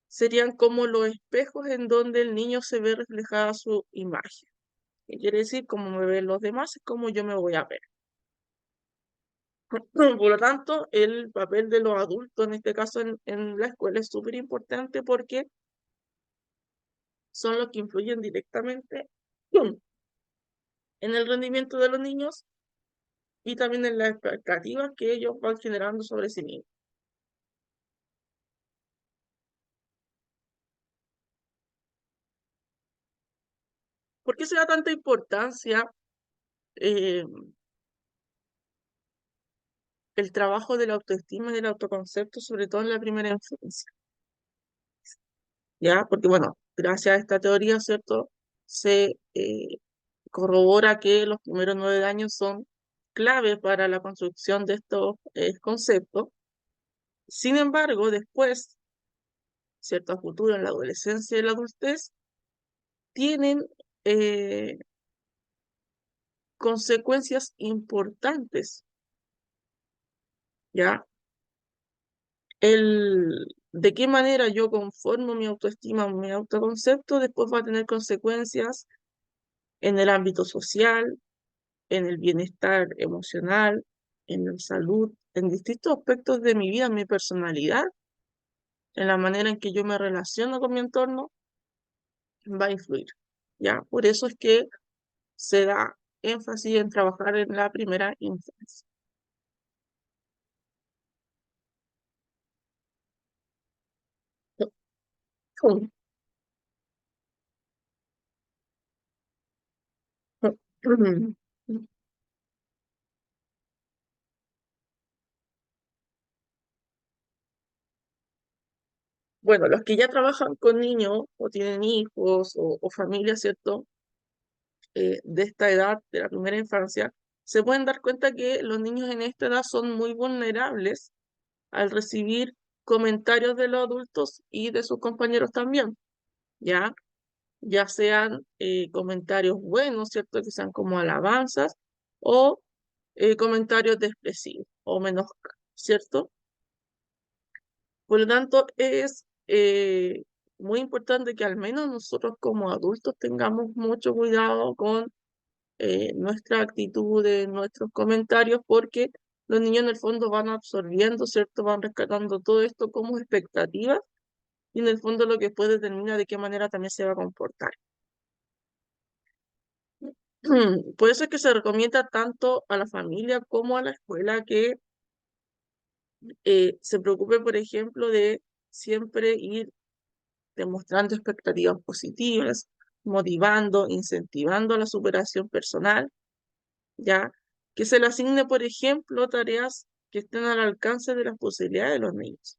S1: serían como los espejos en donde el niño se ve reflejada su imagen. ¿Qué quiere decir? Como me ven los demás es como yo me voy a ver. Por lo tanto, el papel de los adultos, en este caso en la escuela, es súper importante porque son los que influyen directamente en el rendimiento de los niños y también en las expectativas que ellos van generando sobre sí mismos. ¿Por qué se da tanta importancia eh, el trabajo de la autoestima y del autoconcepto, sobre todo en la primera infancia? ¿Ya? Porque, bueno, gracias a esta teoría, ¿cierto?, se corrobora que los primeros 9 años son clave para la construcción de estos conceptos. Sin embargo, después, ¿cierto?, a futuro, en la adolescencia y la adultez, tienen consecuencias importantes, ¿ya? De qué manera yo conformo mi autoestima, mi autoconcepto, después va a tener consecuencias en el ámbito social, en el bienestar emocional, en la salud, en distintos aspectos de mi vida, en mi personalidad, en la manera en que yo me relaciono con mi entorno, va a influir, ¿ya? Por eso es que se da énfasis en trabajar en la primera infancia. bueno, los que ya trabajan con niños o tienen hijos o familias, ¿cierto? De esta edad, de la primera infancia, se pueden dar cuenta que los niños en esta edad son muy vulnerables al recibir comentarios de los adultos y de sus compañeros también, ¿ya? Ya sean comentarios buenos, ¿cierto? Que sean como alabanzas o comentarios expresivos o menos, ¿cierto? Por lo tanto, es muy importante que al menos nosotros como adultos tengamos mucho cuidado con nuestras actitudes, nuestros comentarios, porque los niños en el fondo van absorbiendo, ¿cierto? Van rescatando todo esto como expectativas y en el fondo lo que después determina de qué manera también se va a comportar. Por eso es que se recomienda tanto a la familia como a la escuela que se preocupe, por ejemplo, de siempre ir demostrando expectativas positivas, motivando, incentivando la superación personal, ¿ya? Que se le asigne, por ejemplo, tareas que estén al alcance de las posibilidades de los niños.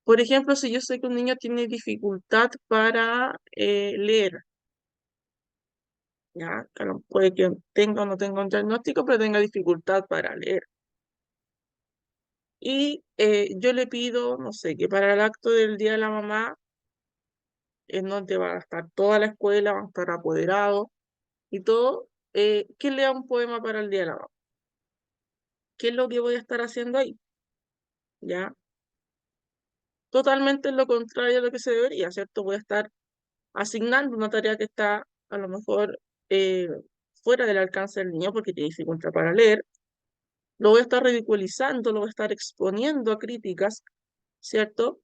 S1: Por ejemplo, si yo sé que un niño tiene dificultad para leer, ¿ya? Claro, puede que tenga o no tenga un diagnóstico, pero tenga dificultad para leer. Y yo le pido, no sé, que para el acto del Día de la Mamá, en donde va a estar toda la escuela, van a estar apoderados y todo, que lea un poema para el Día de la Mamá. ¿Qué es lo que voy a estar haciendo ahí? ¿Ya? Totalmente lo contrario a lo que se debería, ¿cierto? Voy a estar asignando una tarea que está a lo mejor eh, fuera del alcance del niño porque tiene dificultad para leer, lo voy a estar ridiculizando, lo voy a estar exponiendo a críticas, ¿cierto?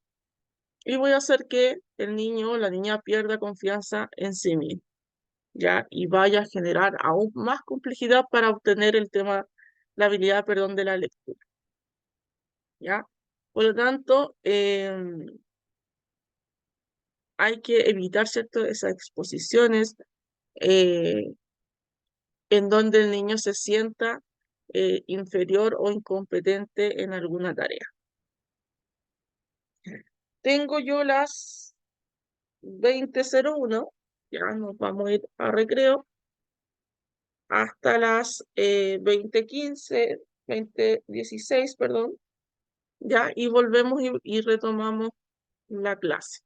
S1: Y voy a hacer que el niño o la niña pierda confianza en sí mismo, ¿ya? Y vaya a generar aún más complejidad para obtener el tema, la habilidad, perdón, de la lectura, ¿ya? Por lo tanto, hay que evitar, ¿cierto?, esas exposiciones eh, en donde el niño se sienta inferior o incompetente en alguna tarea. Tengo yo las 20:01, ya nos vamos a ir a recreo, hasta las 20:15, 20:16, perdón, ya, y volvemos y retomamos la clase.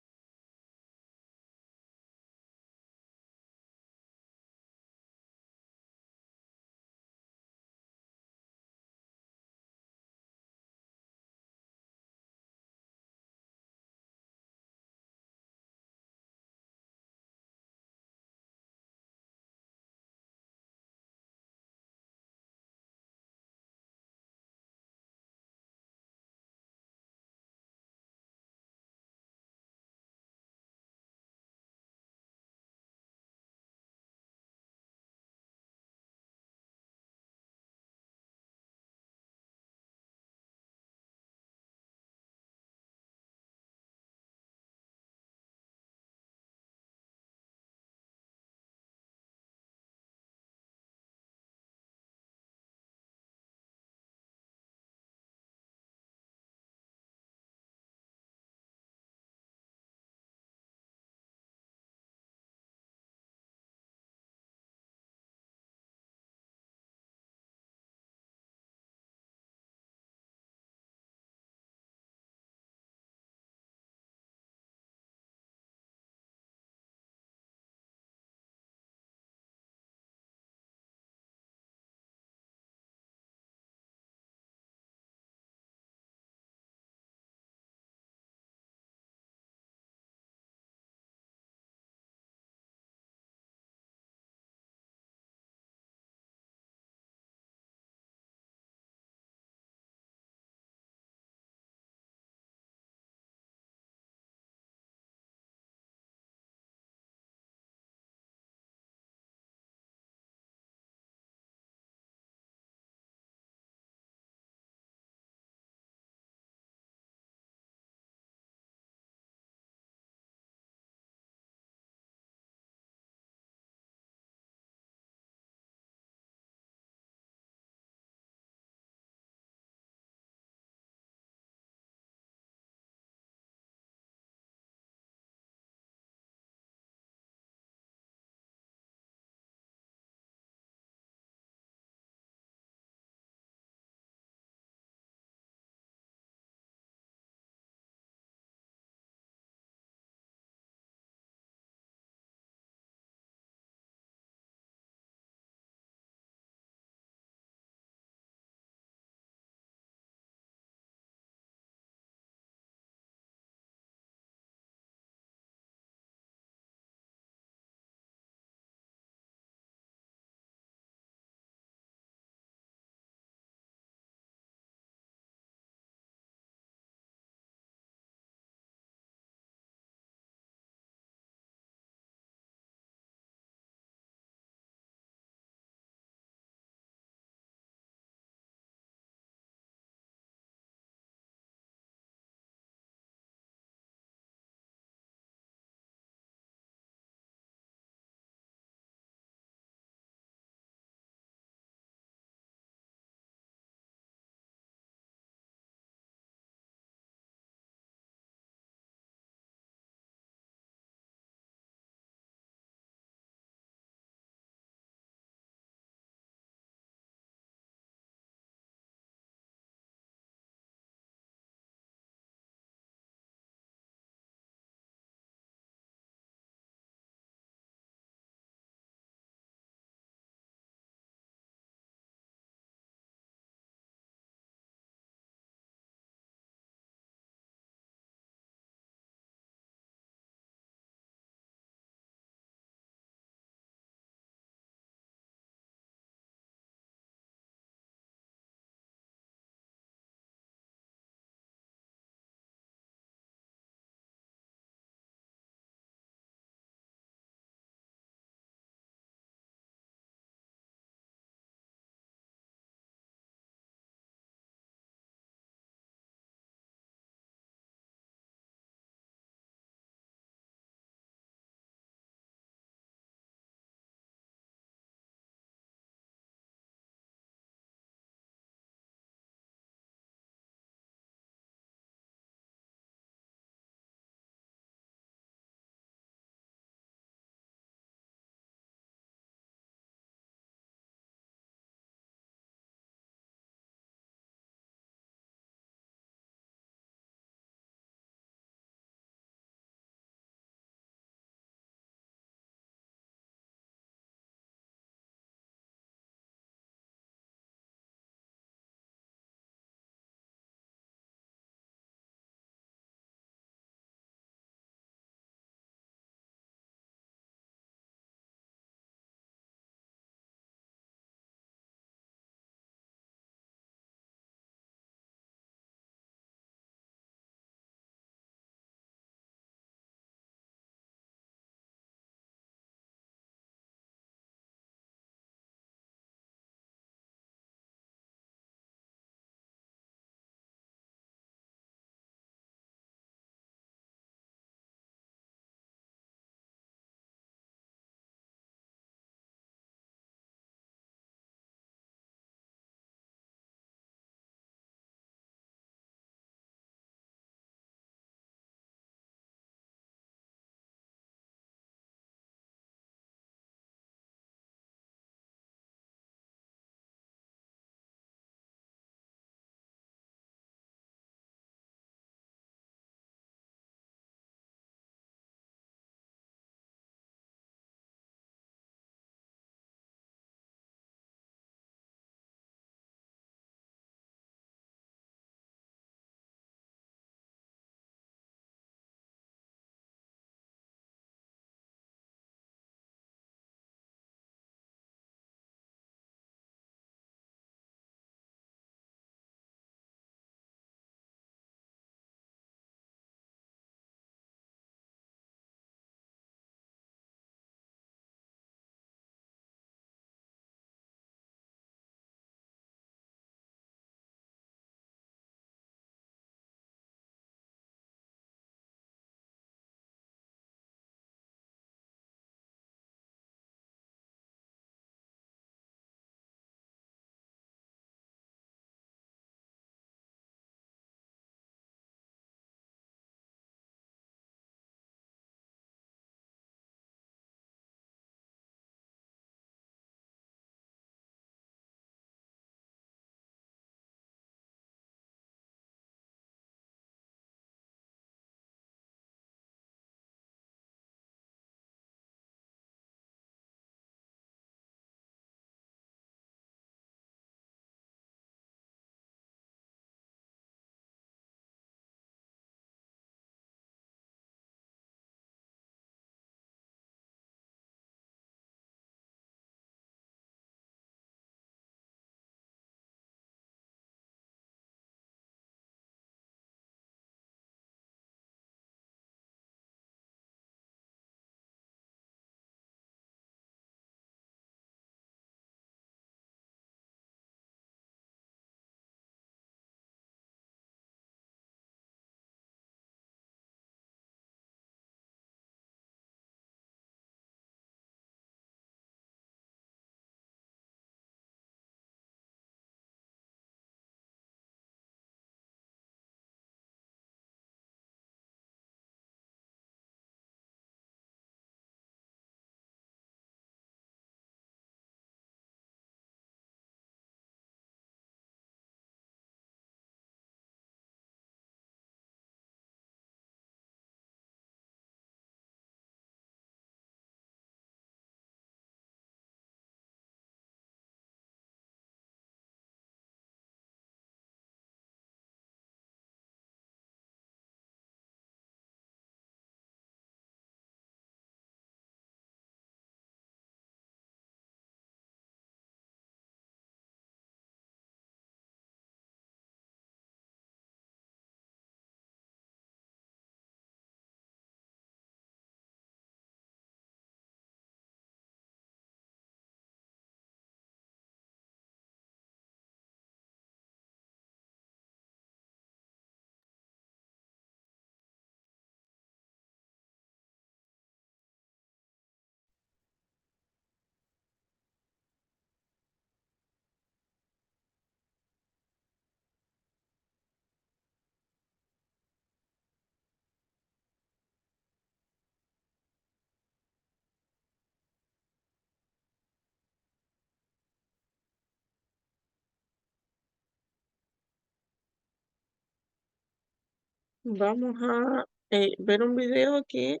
S1: Vamos a ver un video que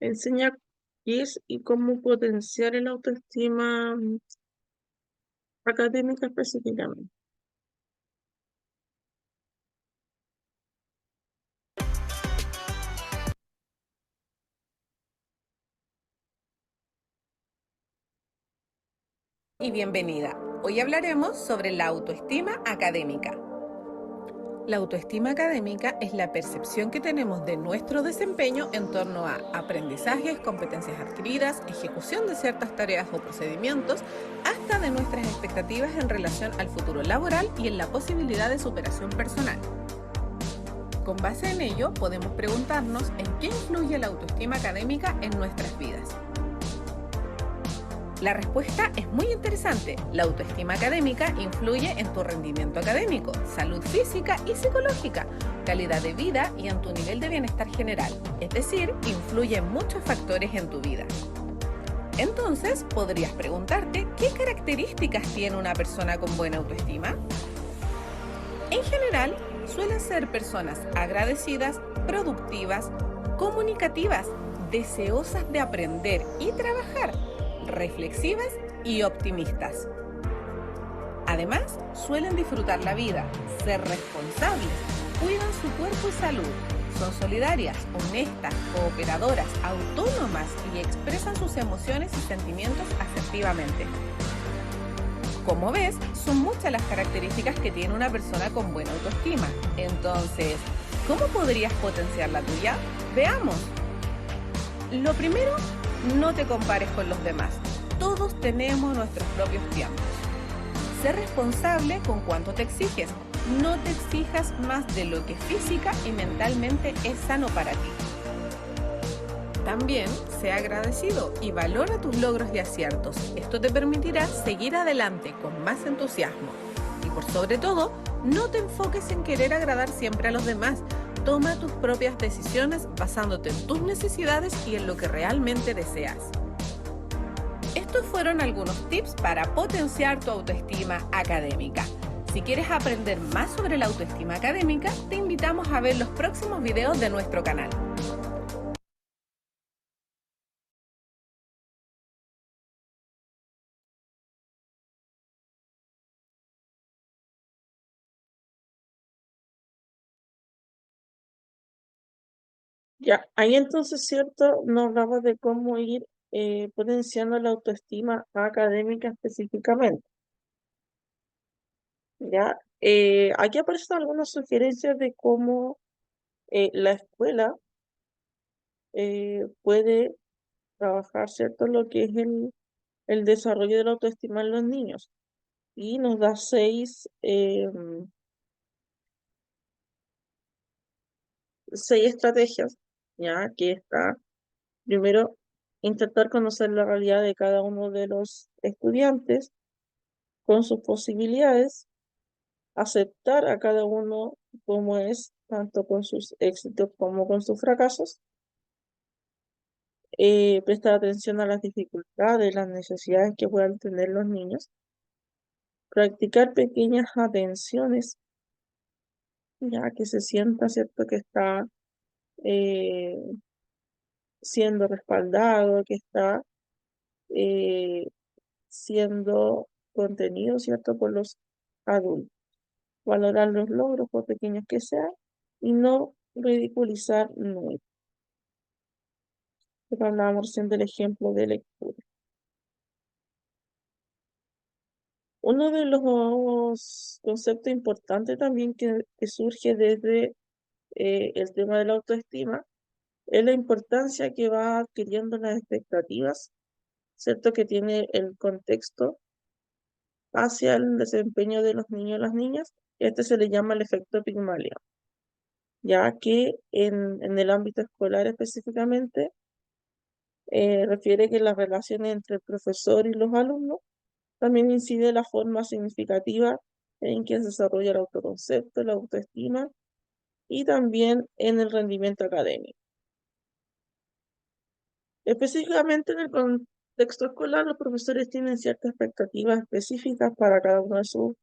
S1: enseña qué es y cómo potenciar el autoestima académica específicamente.
S9: Y bienvenida. Hoy hablaremos sobre la autoestima académica. La autoestima académica es la percepción que tenemos de nuestro desempeño en torno a aprendizajes, competencias adquiridas, ejecución de ciertas tareas o procedimientos, hasta de nuestras expectativas en relación al futuro laboral y en la posibilidad de superación personal. Con base en ello, podemos preguntarnos en qué influye la autoestima académica en nuestras vidas. La respuesta es muy interesante. La autoestima académica influye en tu rendimiento académico, salud física y psicológica, calidad de vida y en tu nivel de bienestar general. Es decir, influye en muchos factores en tu vida. Entonces, podrías preguntarte, ¿qué características tiene una persona con buena autoestima? En general, suelen ser personas agradecidas, productivas, comunicativas, deseosas de aprender y trabajar, reflexivas y optimistas. Además, suelen disfrutar la vida, ser responsables, cuidan su cuerpo y salud, son solidarias, honestas, cooperadoras, autónomas y expresan sus emociones y sentimientos asertivamente. Como ves, son muchas las características que tiene una persona con buena autoestima. Entonces, ¿cómo podrías potenciar la tuya? Veamos. Lo primero, no te compares con los demás. Todos tenemos nuestros propios tiempos. Sé responsable con cuánto te exiges. No te exijas más de lo que física y mentalmente es sano para ti. También sé agradecido y valora tus logros y aciertos. Esto te permitirá seguir adelante con más entusiasmo. Y por sobre todo, no te enfoques en querer agradar siempre a los demás. Toma tus propias decisiones basándote en tus necesidades y en lo que realmente deseas. Estos fueron algunos tips para potenciar tu autoestima académica. Si quieres aprender más sobre la autoestima académica, te invitamos a ver los próximos videos de nuestro canal.
S1: Ya, ahí entonces, ¿cierto? Nos hablaba de cómo ir potenciando la autoestima académica específicamente. Ya, aquí aparecen algunas sugerencias de cómo la escuela puede trabajar, ¿cierto? Lo que es el desarrollo de la autoestima en los niños. Y nos da seis estrategias, ya que está, primero, intentar conocer la realidad de cada uno de los estudiantes con sus posibilidades, aceptar a cada uno como es, tanto con sus éxitos como con sus fracasos, prestar atención a las dificultades, las necesidades que puedan tener los niños, practicar pequeñas atenciones, ya que se sienta, ¿cierto?, que está eh, siendo respaldado, que está eh, siendo contenido, ¿cierto?, por los adultos. Valorar los logros, por pequeños que sean, y no ridiculizar nunca. Pero hablábamos recién del ejemplo de lectura. Uno de los conceptos importantes también que surge desde el tema de la autoestima es la importancia que va adquiriendo las expectativas, ¿cierto?, que tiene el contexto hacia el desempeño de los niños y las niñas. Este se le llama el efecto Pigmalión, ya que en el ámbito escolar específicamente refiere que las relaciones entre el profesor y los alumnos también incide de la forma significativa en que se desarrolla el autoconcepto, la autoestima y también en el rendimiento académico. Específicamente en el contexto escolar, los profesores tienen ciertas expectativas específicas para cada uno de sus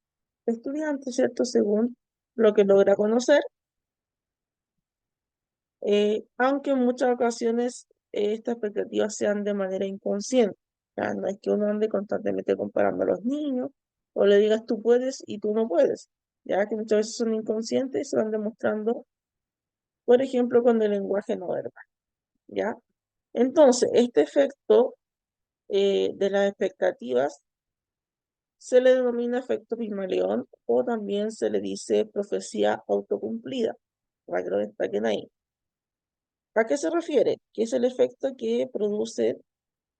S1: estudiantes, ¿cierto? Según lo que logra conocer, aunque en muchas ocasiones estas expectativas sean de manera inconsciente. Ya, no es que uno ande constantemente comparando a los niños o le digas tú puedes y tú no puedes, ya que muchas veces son inconscientes y se van demostrando, por ejemplo, con el lenguaje no verbal, ¿ya? Entonces, este efecto de las expectativas se le denomina efecto Pigmalión o también se le dice profecía autocumplida, para que lo destaquen ahí. ¿A qué se refiere? Que es el efecto que produce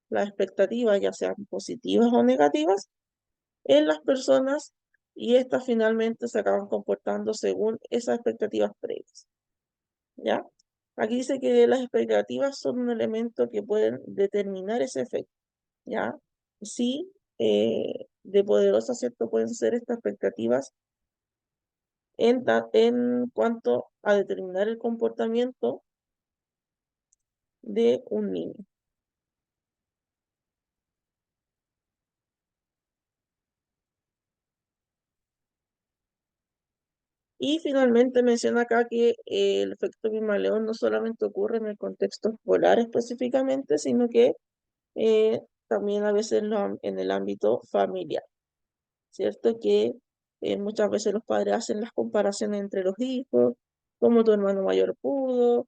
S1: las expectativas, ya sean positivas o negativas, en las personas y estas finalmente se acaban comportando según esas expectativas previas, ¿ya? Aquí dice que las expectativas son un elemento que pueden determinar ese efecto, ¿ya? Sí, de poderosas, ¿cierto? Pueden ser estas expectativas en cuanto a determinar el comportamiento de un niño. Y finalmente menciona acá que el efecto Pigmalión no solamente ocurre en el contexto escolar específicamente, sino que también a veces en el ámbito familiar, ¿cierto? Que muchas veces los padres hacen las comparaciones entre los hijos, cómo tu hermano mayor pudo,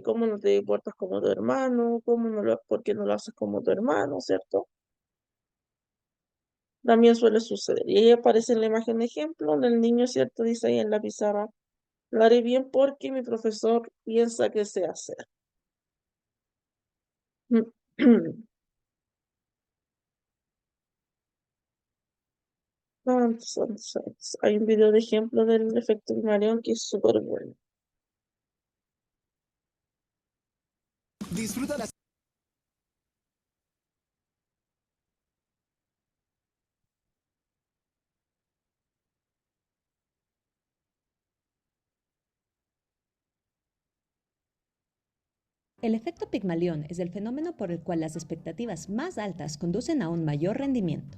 S1: cómo no te portas como tu hermano, por qué no lo haces como tu hermano, ¿cierto? También suele suceder. Y ahí aparece en la imagen de ejemplo, el niño, ¿cierto? Dice ahí en la pizarra, lo haré bien porque mi profesor piensa que sé hacer. Hay un video de ejemplo del efecto Pigmalión que es súper bueno.
S10: Disfruta la
S11: El efecto Pigmalión es el fenómeno por el cual las expectativas más altas conducen a un mayor rendimiento.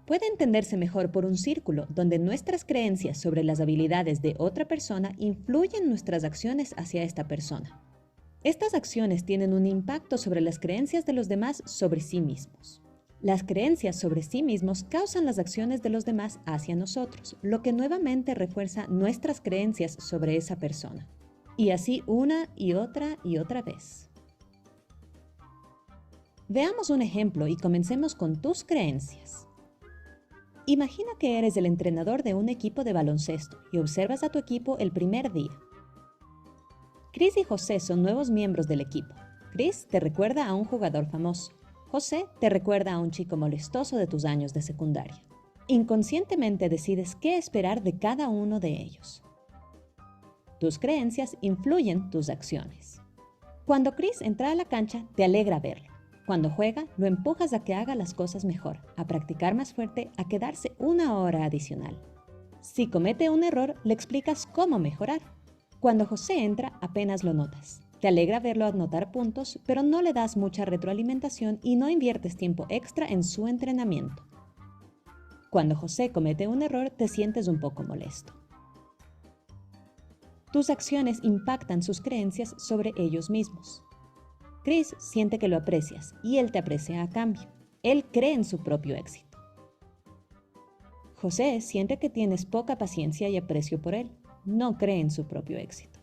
S11: Puede entenderse mejor por un círculo donde nuestras creencias sobre las habilidades de otra persona influyen en nuestras acciones hacia esta persona. Estas acciones tienen un impacto sobre las creencias de los demás sobre sí mismos. Las creencias sobre sí mismos causan las acciones de los demás hacia nosotros, lo que nuevamente refuerza nuestras creencias sobre esa persona. Y así una y otra vez. Veamos un ejemplo y comencemos con tus creencias. Imagina que eres el entrenador de un equipo de baloncesto y observas a tu equipo el primer día. Chris y José son nuevos miembros del equipo. Chris te recuerda a un jugador famoso. José te recuerda a un chico molestoso de tus años de secundaria. Inconscientemente decides qué esperar de cada uno de ellos. Tus creencias influyen tus acciones. Cuando Chris entra a la cancha, te alegra verlo. Cuando juega, lo empujas a que haga las cosas mejor, a practicar más fuerte, a quedarse una hora adicional. Si comete un error, le explicas cómo mejorar. Cuando José entra, apenas lo notas. Te alegra verlo anotar puntos, pero no le das mucha retroalimentación y no inviertes tiempo extra en su entrenamiento. Cuando José comete un error, te sientes un poco molesto. Tus acciones impactan sus creencias sobre ellos mismos. Chris siente que lo aprecias y él te aprecia a cambio. Él cree en su propio éxito. José siente que tienes poca paciencia y aprecio por él. No cree en su propio éxito.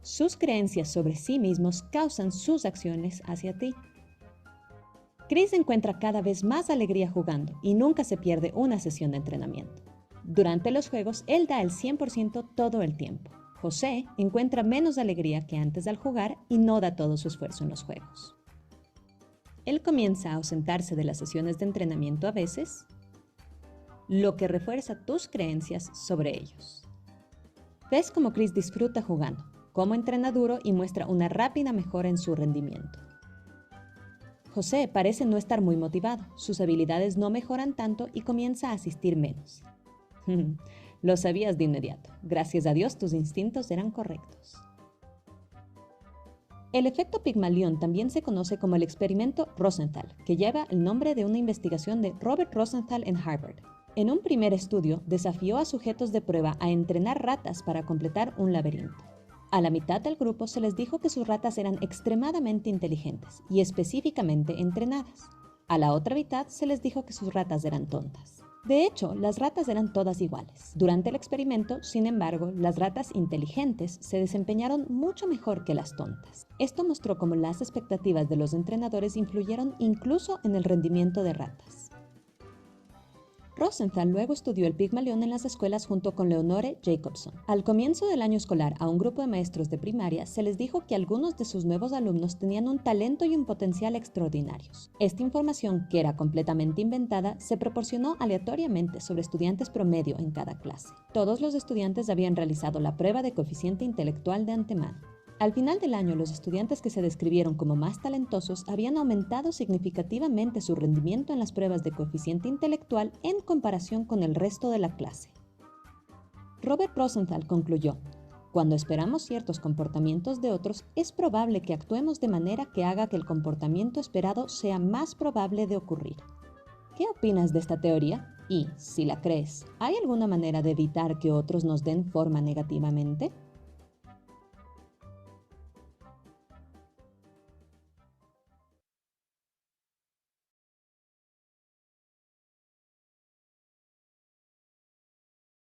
S11: Sus creencias sobre sí mismos causan sus acciones hacia ti. Chris encuentra cada vez más alegría jugando y nunca se pierde una sesión de entrenamiento. Durante los juegos, él da el 100% todo el tiempo. José encuentra menos alegría que antes al jugar y no da todo su esfuerzo en los juegos. Él comienza a ausentarse de las sesiones de entrenamiento a veces, lo que refuerza tus creencias sobre ellos. Ves cómo Chris disfruta jugando, cómo entrena duro y muestra una rápida mejora en su rendimiento. José parece no estar muy motivado, sus habilidades no mejoran tanto y comienza a asistir menos. Lo sabías de inmediato. Gracias a Dios tus instintos eran correctos. El efecto Pigmalión también se conoce como el experimento Rosenthal, que lleva el nombre de una investigación de Robert Rosenthal en Harvard. En un primer estudio, desafió a sujetos de prueba a entrenar ratas para completar un laberinto. A la mitad del grupo se les dijo que sus ratas eran extremadamente inteligentes y específicamente entrenadas. A la otra mitad se les dijo que sus ratas eran tontas. De hecho, las ratas eran todas iguales. Durante el experimento, sin embargo, las ratas inteligentes se desempeñaron mucho mejor que las tontas. Esto mostró cómo las expectativas de los entrenadores influyeron incluso en el rendimiento de ratas. Rosenthal luego estudió el Pigmalión en las escuelas junto con Leonore Jacobson. Al comienzo del año escolar, a un grupo de maestros de primaria se les dijo que algunos de sus nuevos alumnos tenían un talento y un potencial extraordinarios. Esta información, que era completamente inventada, se proporcionó aleatoriamente sobre estudiantes promedio en cada clase. Todos los estudiantes habían realizado la prueba de coeficiente intelectual de antemano. Al final del año, los estudiantes que se describieron como más talentosos habían aumentado significativamente su rendimiento en las pruebas de coeficiente intelectual en comparación con el resto de la clase. Robert Rosenthal concluyó: cuando esperamos ciertos comportamientos de otros, es probable que actuemos de manera que haga que el comportamiento esperado sea más probable de ocurrir. ¿Qué opinas de esta teoría? Y, si la crees, ¿hay alguna manera de evitar que otros nos den forma negativamente?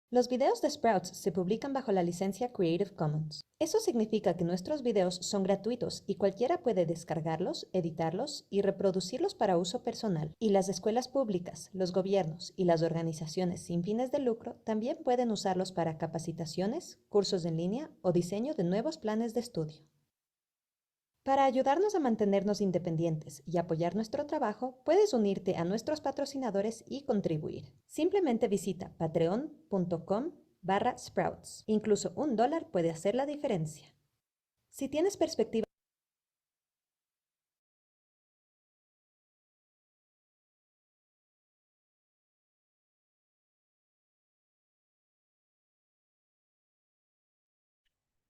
S11: Los videos de Sprouts se publican bajo la licencia Creative Commons. Eso significa que nuestros videos son gratuitos y cualquiera puede descargarlos, editarlos y reproducirlos para uso personal. Y las escuelas públicas, los gobiernos y las organizaciones sin fines de lucro también pueden usarlos para capacitaciones, cursos en línea o diseño de nuevos planes de estudio. Para ayudarnos a mantenernos independientes y apoyar nuestro trabajo, puedes unirte a nuestros patrocinadores y contribuir. Simplemente visita patreon.com/sprouts. Incluso $1 puede hacer la diferencia. Si tienes perspectiva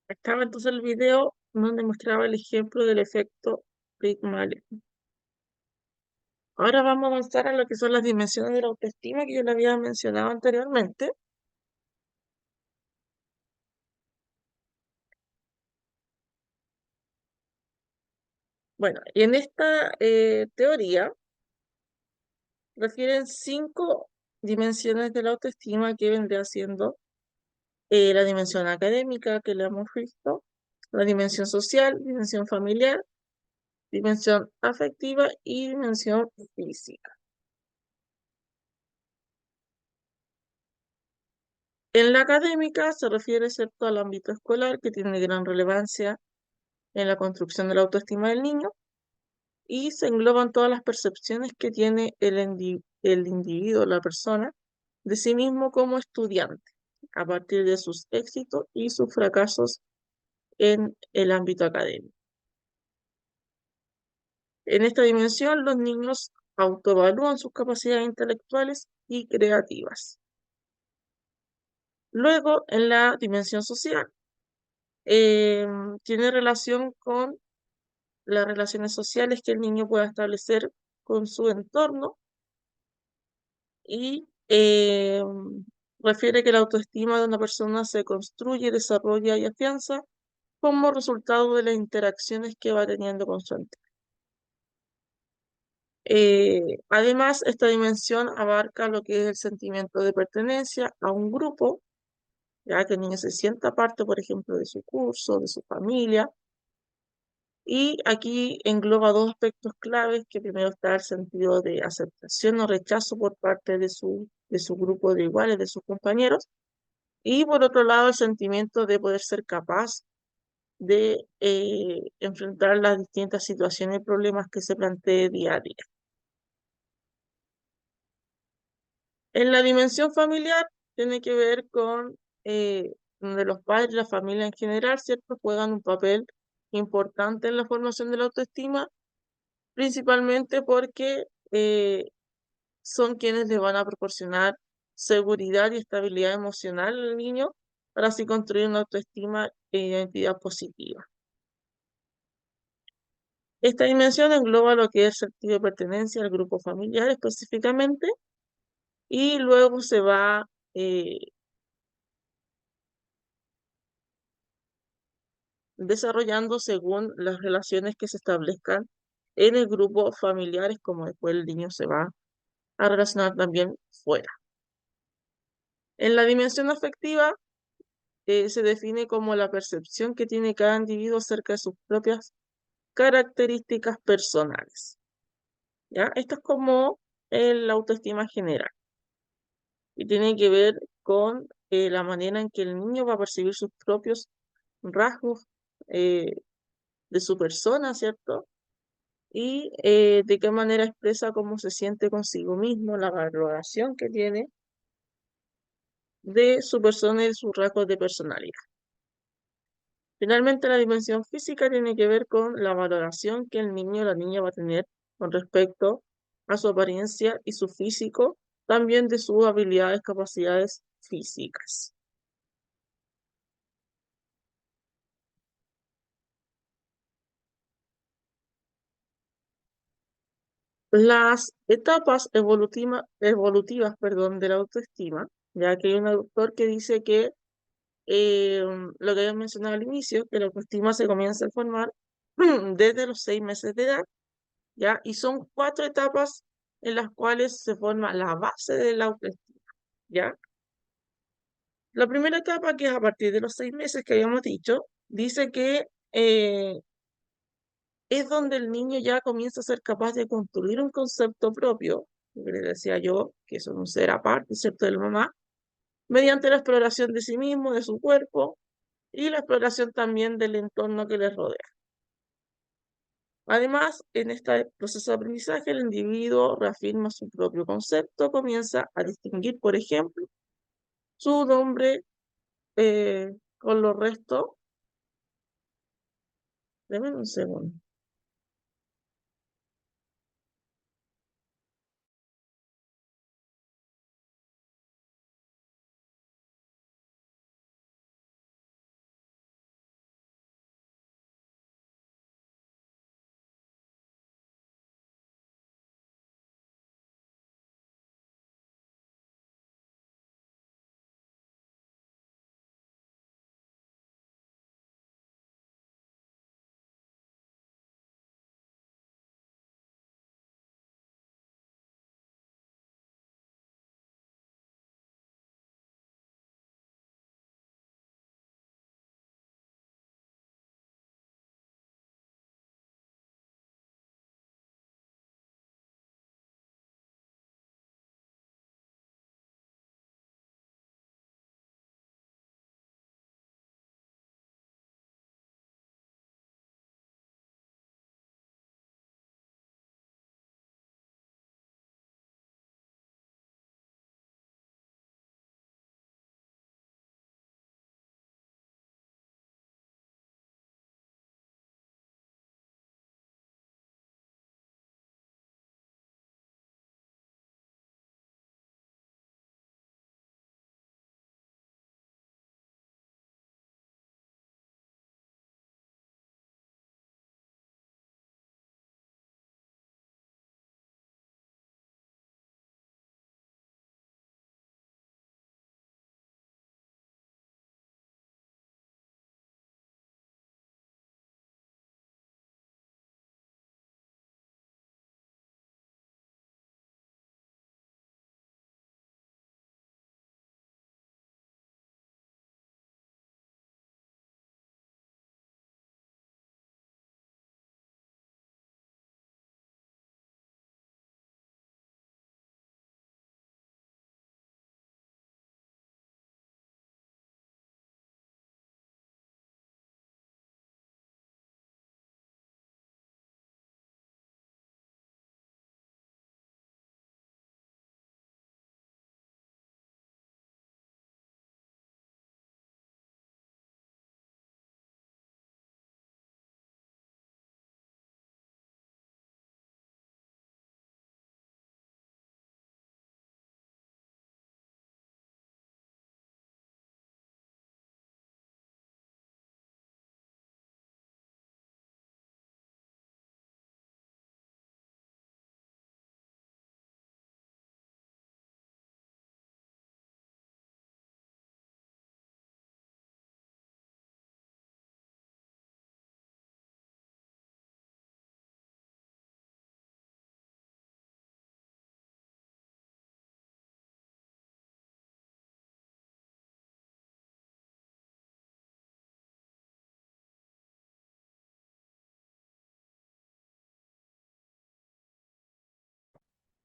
S1: Estaba entonces el video donde mostraba el ejemplo del efecto Pygmalion. Ahora vamos a avanzar a lo que son las dimensiones de la autoestima que yo le había mencionado anteriormente. Bueno, y en esta teoría refieren 5 dimensiones de la autoestima que vendría siendo la dimensión académica que le hemos visto, la dimensión social, dimensión familiar, dimensión afectiva y dimensión física. En la académica se refiere, excepto al ámbito escolar, que tiene gran relevancia en la construcción de la autoestima del niño, y se engloban todas las percepciones que tiene el individuo, la persona, de sí mismo como estudiante, a partir de sus éxitos y sus fracasos en el ámbito académico. En esta dimensión, los niños autoevalúan sus capacidades intelectuales y creativas. Luego, en la dimensión social, tiene relación con las relaciones sociales que el niño pueda establecer con su entorno y refiere que la autoestima de una persona se construye, desarrolla y afianza como resultado de las interacciones que va teniendo con su entorno. Además, esta dimensión abarca lo que es el sentimiento de pertenencia a un grupo, ya que el niño se sienta parte, por ejemplo, de su curso, de su familia. Y aquí engloba 2 aspectos claves, que primero está el sentido de aceptación o rechazo por parte de su grupo de iguales, de sus compañeros. Y por otro lado, el sentimiento de poder ser capaz de enfrentar las distintas situaciones y problemas que se planteen día a día. En la dimensión familiar tiene que ver con donde los padres y la familia en general, ¿cierto?, juegan un papel importante en la formación de la autoestima, principalmente porque son quienes le van a proporcionar seguridad y estabilidad emocional al niño para así construir una autoestima e identidad positiva. Esta dimensión engloba lo que es el sentido de pertenencia al grupo familiar específicamente, y luego se va desarrollando según las relaciones que se establezcan en el grupo familiares, como después el niño se va a relacionar también fuera. En la dimensión afectiva se define como la percepción que tiene cada individuo acerca de sus propias características personales. ¿Ya? Esto es como la autoestima general y tiene que ver con la manera en que el niño va a percibir sus propios rasgos de su persona, ¿cierto? Y de qué manera expresa cómo se siente consigo mismo, la valoración que tiene de su persona y de sus rasgos de personalidad. Finalmente, la dimensión física tiene que ver con la valoración que el niño o la niña va a tener con respecto a su apariencia y su físico, también de sus habilidades, capacidades físicas. Las etapas evolutivas, perdón, de la autoestima, ya que hay un autor que dice que lo que había mencionado al inicio, que la autoestima se comienza a formar desde los 6 meses de edad, ¿ya? Y son 4 etapas en las cuales se forma la base de la autoestima, ¿ya? La primera etapa, que es a partir de los 6 meses que habíamos dicho, dice que es donde el niño ya comienza a ser capaz de construir un concepto propio, que le decía yo, que es un ser aparte, ¿cierto?, de la mamá, mediante la exploración de sí mismo, de su cuerpo, y la exploración también del entorno que le rodea. Además, en este proceso de aprendizaje, el individuo reafirma su propio concepto, comienza a distinguir, por ejemplo, su nombre con los restos. Deme un segundo.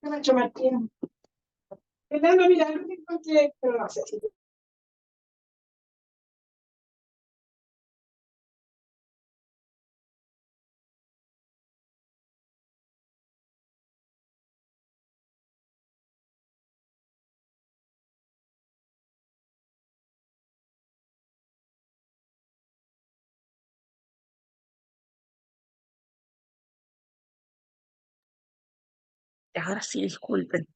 S10: ¿Qué me ha hecho Martín? Fernando, mira, lo único que, pero no sé si
S1: Ahora sí, disculpen.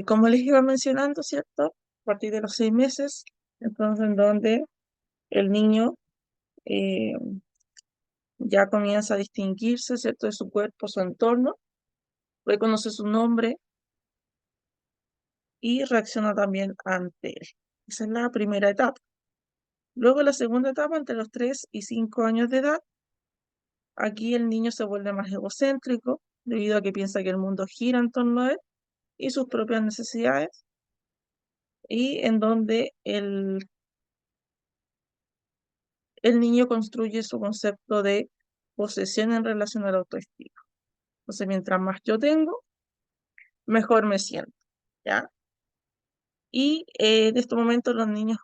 S1: Como les iba mencionando, ¿cierto? A partir de los 6 meses, entonces en donde el niño eh, ya comienza a distinguirse, ¿cierto? De su cuerpo, su entorno, reconoce su nombre y reacciona también ante él. Esa es la primera etapa. Luego la segunda etapa, entre los 3 y 5 años de edad, aquí el niño se vuelve más egocéntrico debido a que piensa que el mundo gira en torno a él y sus propias necesidades, y en donde el niño construye su concepto de posesión en relación a la autoestima. Entonces, mientras más yo tengo, mejor me siento, ¿ya? Y en estos momentos los niños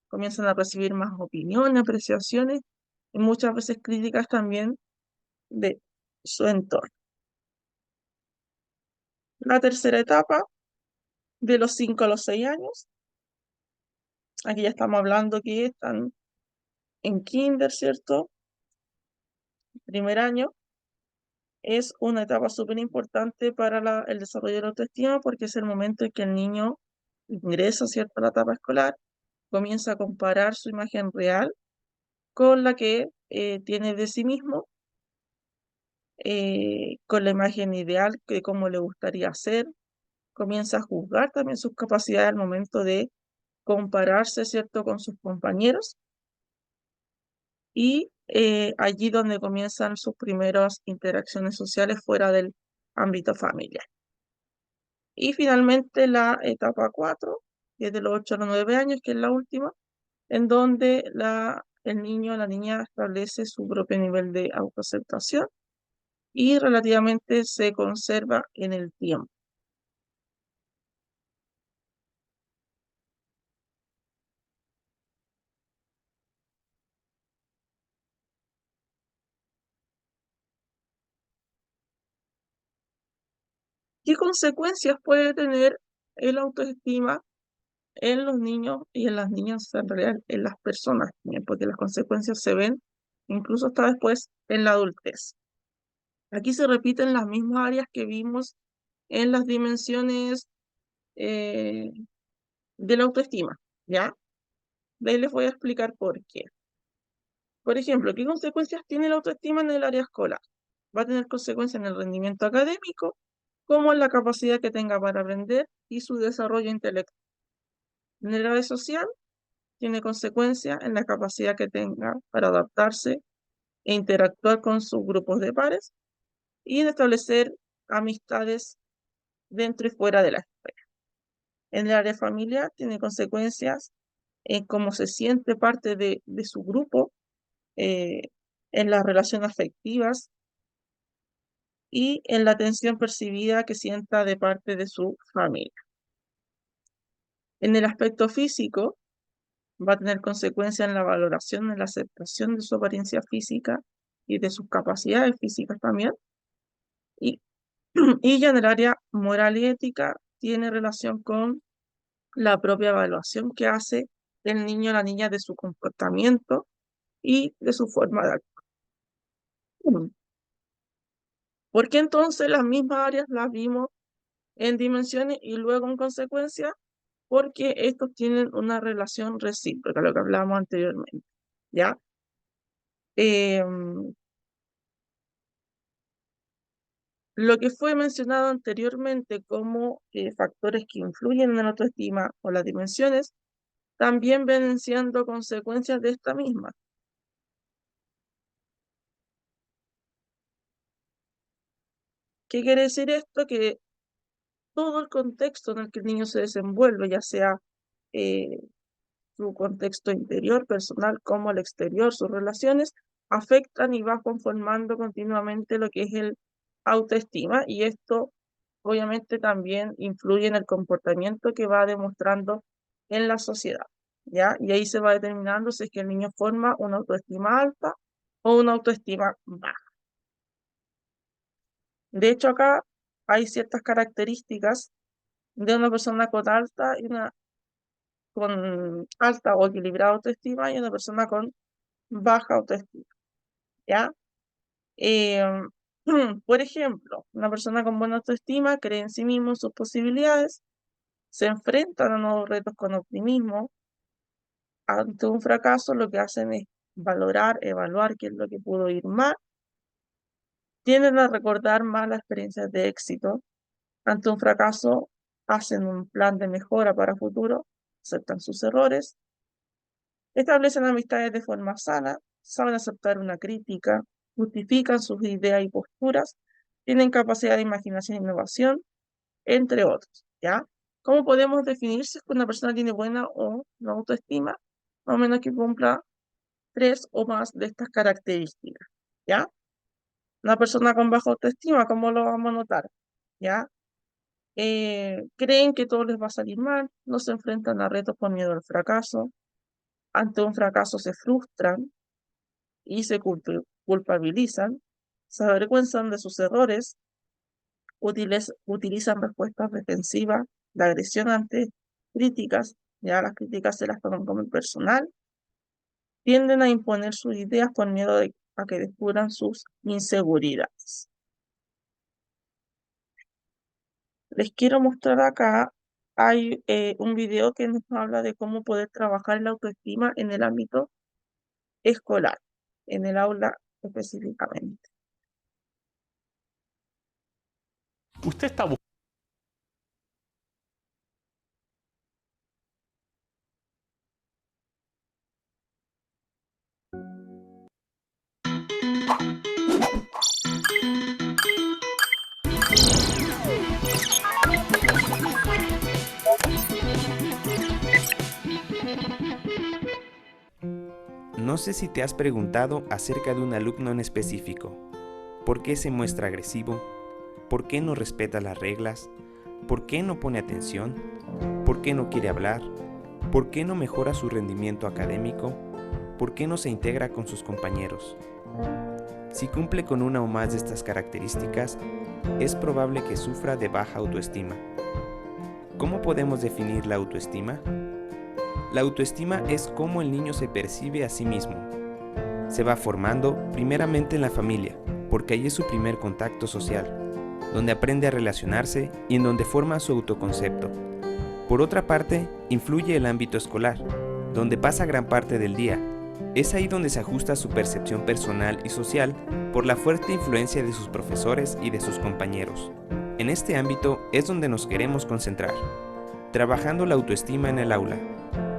S1: comienzan a recibir más opiniones, apreciaciones y muchas veces críticas también de su entorno. La tercera etapa, de los 5 a los 6 años, aquí ya estamos hablando que están en kinder, ¿cierto? Primer año, es una etapa súper importante para el desarrollo de la autoestima porque es el momento en que el niño ingresa, ¿cierto?, a la etapa escolar, comienza a comparar su imagen real con la que tiene de sí mismo, con la imagen ideal de cómo le gustaría ser, comienza a juzgar también sus capacidades al momento de compararse, ¿cierto?, con sus compañeros, y allí donde comienzan sus primeras interacciones sociales fuera del ámbito familiar. Y finalmente la etapa 4, que es de los 8 a los 9 años, que es la última, en donde el niño o la niña establece su propio nivel de autoaceptación y relativamente se conserva en el tiempo. ¿Qué consecuencias puede tener el autoestima en los niños y en las niñas, en realidad en las personas también? Porque las consecuencias se ven incluso hasta después en la adultez. Aquí se repiten las mismas áreas que vimos en las dimensiones de la autoestima, ¿ya? De ahí les voy a explicar por qué. Por ejemplo, ¿qué consecuencias tiene la autoestima en el área escolar? Va a tener consecuencias en el rendimiento académico, como en la capacidad que tenga para aprender y su desarrollo intelectual. En el área social, tiene consecuencias en la capacidad que tenga para adaptarse e interactuar con sus grupos de pares y en establecer amistades dentro y fuera de la escuela. En el área familiar, tiene consecuencias en cómo se siente parte de su grupo, en las relaciones afectivas y en la atención percibida que sienta de parte de su familia. En el aspecto físico, va a tener consecuencias en la valoración, en la aceptación de su apariencia física y de sus capacidades físicas también. Y, y ya en el área moral y ética, tiene relación con la propia evaluación que hace el niño o la niña de su comportamiento y de su forma de actuar. ¿Por qué entonces las mismas áreas las vimos en dimensiones y luego en consecuencia? Porque estos tienen una relación recíproca, lo que hablábamos anteriormente, ¿ya? Lo que fue mencionado anteriormente como factores que influyen en la autoestima o las dimensiones, también vienen siendo consecuencias de esta misma. ¿Qué quiere decir esto? Que todo el contexto en el que el niño se desenvuelve, ya sea su contexto interior, personal, como el exterior, sus relaciones, afectan y va conformando continuamente lo que es el autoestima, y esto obviamente también influye en el comportamiento que va demostrando en la sociedad, ¿ya? Y ahí se va determinando si es que el niño forma una autoestima alta o una autoestima baja. De hecho, acá hay ciertas características de una persona con alta y una con alta o equilibrada autoestima y una persona con baja autoestima, ¿ya? Por ejemplo, una persona con buena autoestima cree en sí mismo, en sus posibilidades, se enfrentan a nuevos retos con optimismo. Ante un fracaso, lo que hacen es valorar, evaluar qué es lo que pudo ir mal. Tienden a recordar más las experiencias de éxito. Ante un fracaso, hacen un plan de mejora para futuro, aceptan sus errores, establecen amistades de forma sana, saben aceptar una crítica, justifican sus ideas y posturas, tienen capacidad de imaginación e innovación, entre otros, ¿ya? ¿Cómo podemos definir si es que una persona tiene buena o no autoestima? Más o menos que cumpla 3 o más de estas características, ¿ya? Una persona con baja autoestima, ¿cómo lo vamos a notar? ¿Ya? Creen que todo les va a salir mal, no se enfrentan a retos por miedo al fracaso, ante un fracaso se frustran y se culpabilizan, se avergüenzan de sus errores, utilizan respuestas defensivas, la agresión ante críticas, ya las críticas se las toman como personal, tienden a imponer sus ideas por miedo a que descubran sus inseguridades. Les quiero mostrar acá, hay un video que nos habla de cómo poder trabajar la autoestima en el ámbito escolar, en el aula específicamente.
S8: Usted está
S12: No sé si te has preguntado acerca de un alumno en específico. ¿Por qué se muestra agresivo? ¿Por qué no respeta las reglas? ¿Por qué no pone atención? ¿Por qué no quiere hablar? ¿Por qué no mejora su rendimiento académico? ¿Por qué no se integra con sus compañeros? Si cumple con una o más de estas características, es probable que sufra de baja autoestima. ¿Cómo podemos definir la autoestima? La autoestima es cómo el niño se percibe a sí mismo. Se va formando primeramente en la familia, porque ahí es su primer contacto social, donde aprende a relacionarse y en donde forma su autoconcepto. Por otra parte, influye el ámbito escolar, donde pasa gran parte del día. Es ahí donde se ajusta su percepción personal y social por la fuerte influencia de sus profesores y de sus compañeros. En este ámbito es donde nos queremos concentrar, trabajando la autoestima en el aula.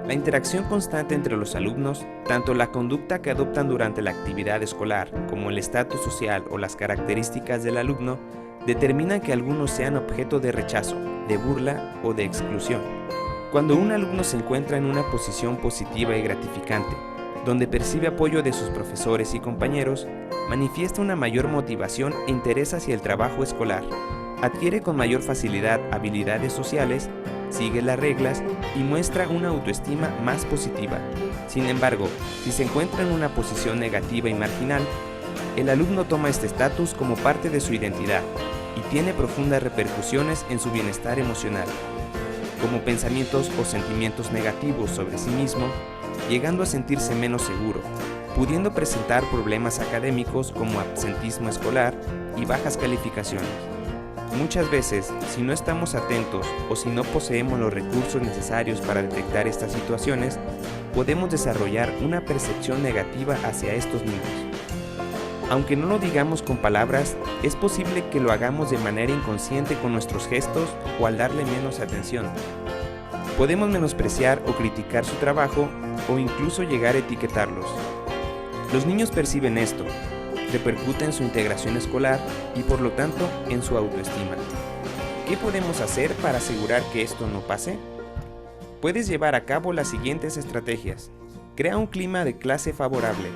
S12: La interacción constante entre los alumnos, tanto la conducta que adoptan durante la actividad escolar como el estatus social o las características del alumno, determinan que algunos sean objeto de rechazo, de burla o de exclusión. Cuando un alumno se encuentra en una posición positiva y gratificante, donde percibe apoyo de sus profesores y compañeros, manifiesta una mayor motivación e interés hacia el trabajo escolar, adquiere con mayor facilidad habilidades sociales, sigue las reglas y muestra una autoestima más positiva. Sin embargo, si se encuentra en una posición negativa y marginal, el alumno toma este estatus como parte de su identidad y tiene profundas repercusiones en su bienestar emocional, como pensamientos o sentimientos negativos sobre sí mismo, llegando a sentirse menos seguro, pudiendo presentar problemas académicos como absentismo escolar y bajas calificaciones. Muchas veces, si no estamos atentos o si no poseemos los recursos necesarios para detectar estas situaciones, podemos desarrollar una percepción negativa hacia estos niños. Aunque no lo digamos con palabras, es posible que lo hagamos de manera inconsciente con nuestros gestos o al darle menos atención. Podemos menospreciar o criticar su trabajo o incluso llegar a etiquetarlos. Los niños perciben esto, repercute en su integración escolar y por lo tanto en su autoestima. ¿Qué podemos hacer para asegurar que esto no pase? Puedes llevar a cabo las siguientes estrategias. Crea un clima de clase favorable.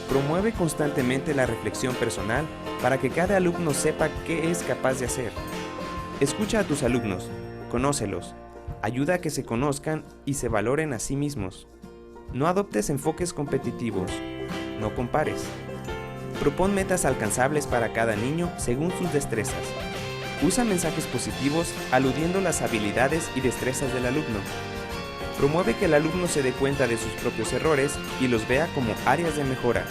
S12: Promueve constantemente la reflexión personal para que cada alumno sepa qué es capaz de hacer. Escucha a tus alumnos, conócelos, ayuda a que se conozcan y se valoren a sí mismos. No adoptes enfoques competitivos, no compares. Propón metas alcanzables para cada niño según sus destrezas. Usa mensajes positivos aludiendo las habilidades y destrezas del alumno. Promueve que el alumno se dé cuenta de sus propios errores y los vea como áreas de mejora.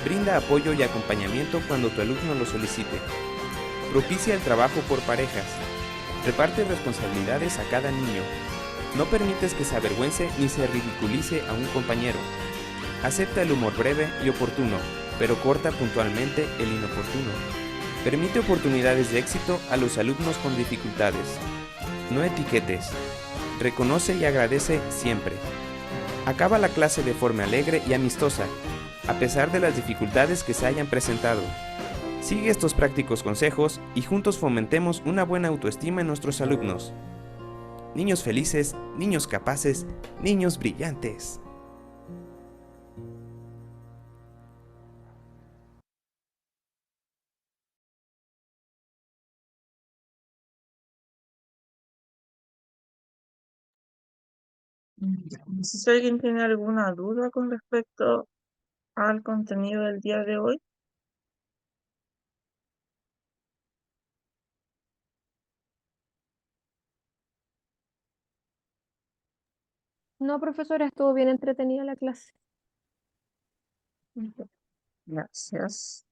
S12: Brinda apoyo y acompañamiento cuando tu alumno lo solicite. Propicia el trabajo por parejas. Reparte responsabilidades a cada niño. No permites que se avergüence ni se ridiculice a un compañero. Acepta el humor breve y oportuno, pero corta puntualmente el inoportuno. Permite oportunidades de éxito a los alumnos con dificultades. No etiquetes. Reconoce y agradece siempre. Acaba la clase de forma alegre y amistosa, a pesar de las dificultades que se hayan presentado. Sigue estos prácticos consejos y juntos fomentemos una buena autoestima en nuestros alumnos. Niños felices, niños capaces, niños brillantes.
S1: No sé si alguien tiene alguna duda con respecto al contenido del día de hoy.
S3: No, profesora, estuvo bien entretenida la clase.
S1: Gracias.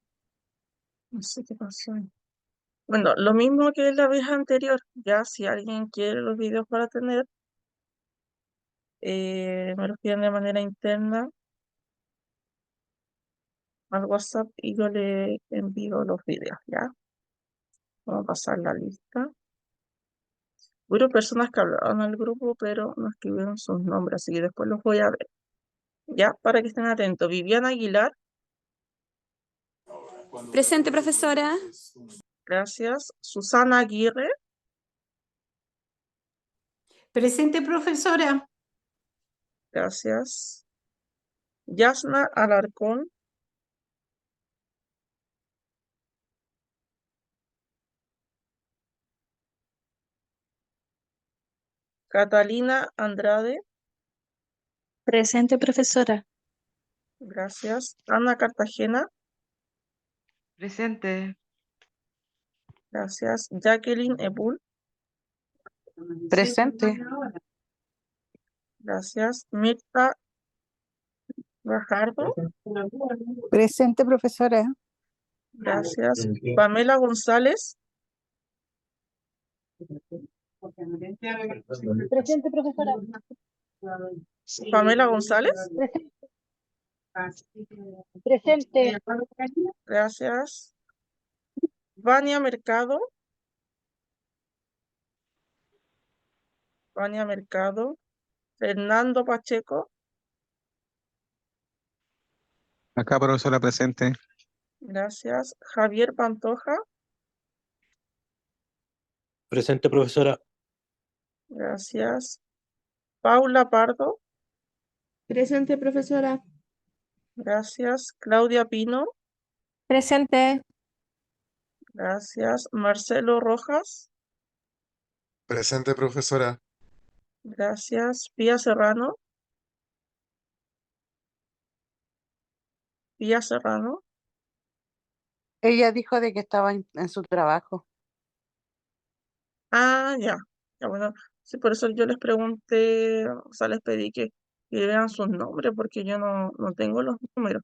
S1: No sé qué pasó. Bueno, lo mismo que la vez anterior. Ya si alguien quiere los videos para tener, me los piden de manera interna al WhatsApp y yo le envío los videos, ¿ya? Vamos a pasar la lista. Hubo personas que hablaron al grupo, pero no escribieron sus nombres, así que después los voy a ver. Ya, para que estén atentos. Viviana Aguilar,
S6: Presente, profesora.
S1: gracias. Susana Aguirre,
S10: Presente, profesora.
S1: gracias. Yasna Alarcón, Catalina Andrade,
S13: Presente, profesora.
S1: gracias. Ana Cartagena,
S4: Presente.
S1: gracias. Jacqueline Ebul,
S13: Presente.
S1: gracias. Mirta Gajardo,
S2: Presente, profesora.
S1: gracias. Pamela González,
S13: Presente, profesora.
S1: Pamela González,
S13: Presente.
S1: gracias. Vania Mercado, Vania Mercado. Fernando Pacheco,
S14: Acá, profesora, presente.
S1: gracias. Javier Pantoja,
S8: Presente, profesora.
S1: gracias. Paula Pardo,
S3: Presente, profesora.
S1: gracias. Claudia Pino,
S3: Presente.
S1: gracias. Marcelo Rojas,
S5: Presente, profesora.
S1: gracias. Pía Serrano, Pía Serrano,
S13: Ella dijo de que estaba en su trabajo.
S1: ah, ya, ya bueno, sí, por eso yo les pregunté, o sea, les pedí que vean sus nombres, porque yo no tengo los números,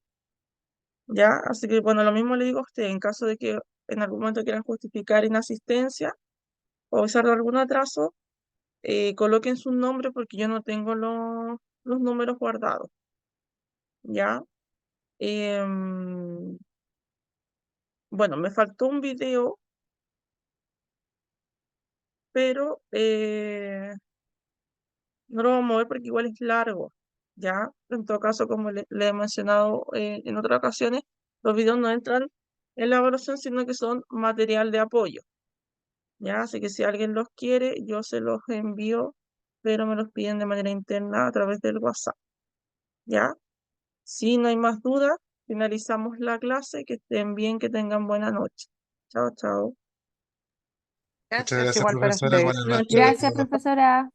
S1: ya, así que bueno, lo mismo le digo a usted, en caso de que en algún momento quieran justificar inasistencia o avisar de algún atraso, coloquen su nombre porque yo no tengo los números guardados, ¿ya? Bueno, me faltó un video, pero no lo vamos a ver porque igual es largo, ¿ya? En todo caso, como le he mencionado en otras ocasiones, los videos no entran en la evaluación, sino que son material de apoyo, ¿ya? Así que si alguien los quiere, yo se los envío, pero me los piden de manera interna a través del WhatsApp, ¿ya? Si no hay más dudas, finalizamos la clase. Que estén bien, que tengan buena noche. Chao, chao.
S5: Muchas
S4: Gracias.
S5: gracias,
S13: Igual para
S5: profesora.
S13: ustedes.
S5: Buenas noches.
S3: Gracias, profesora.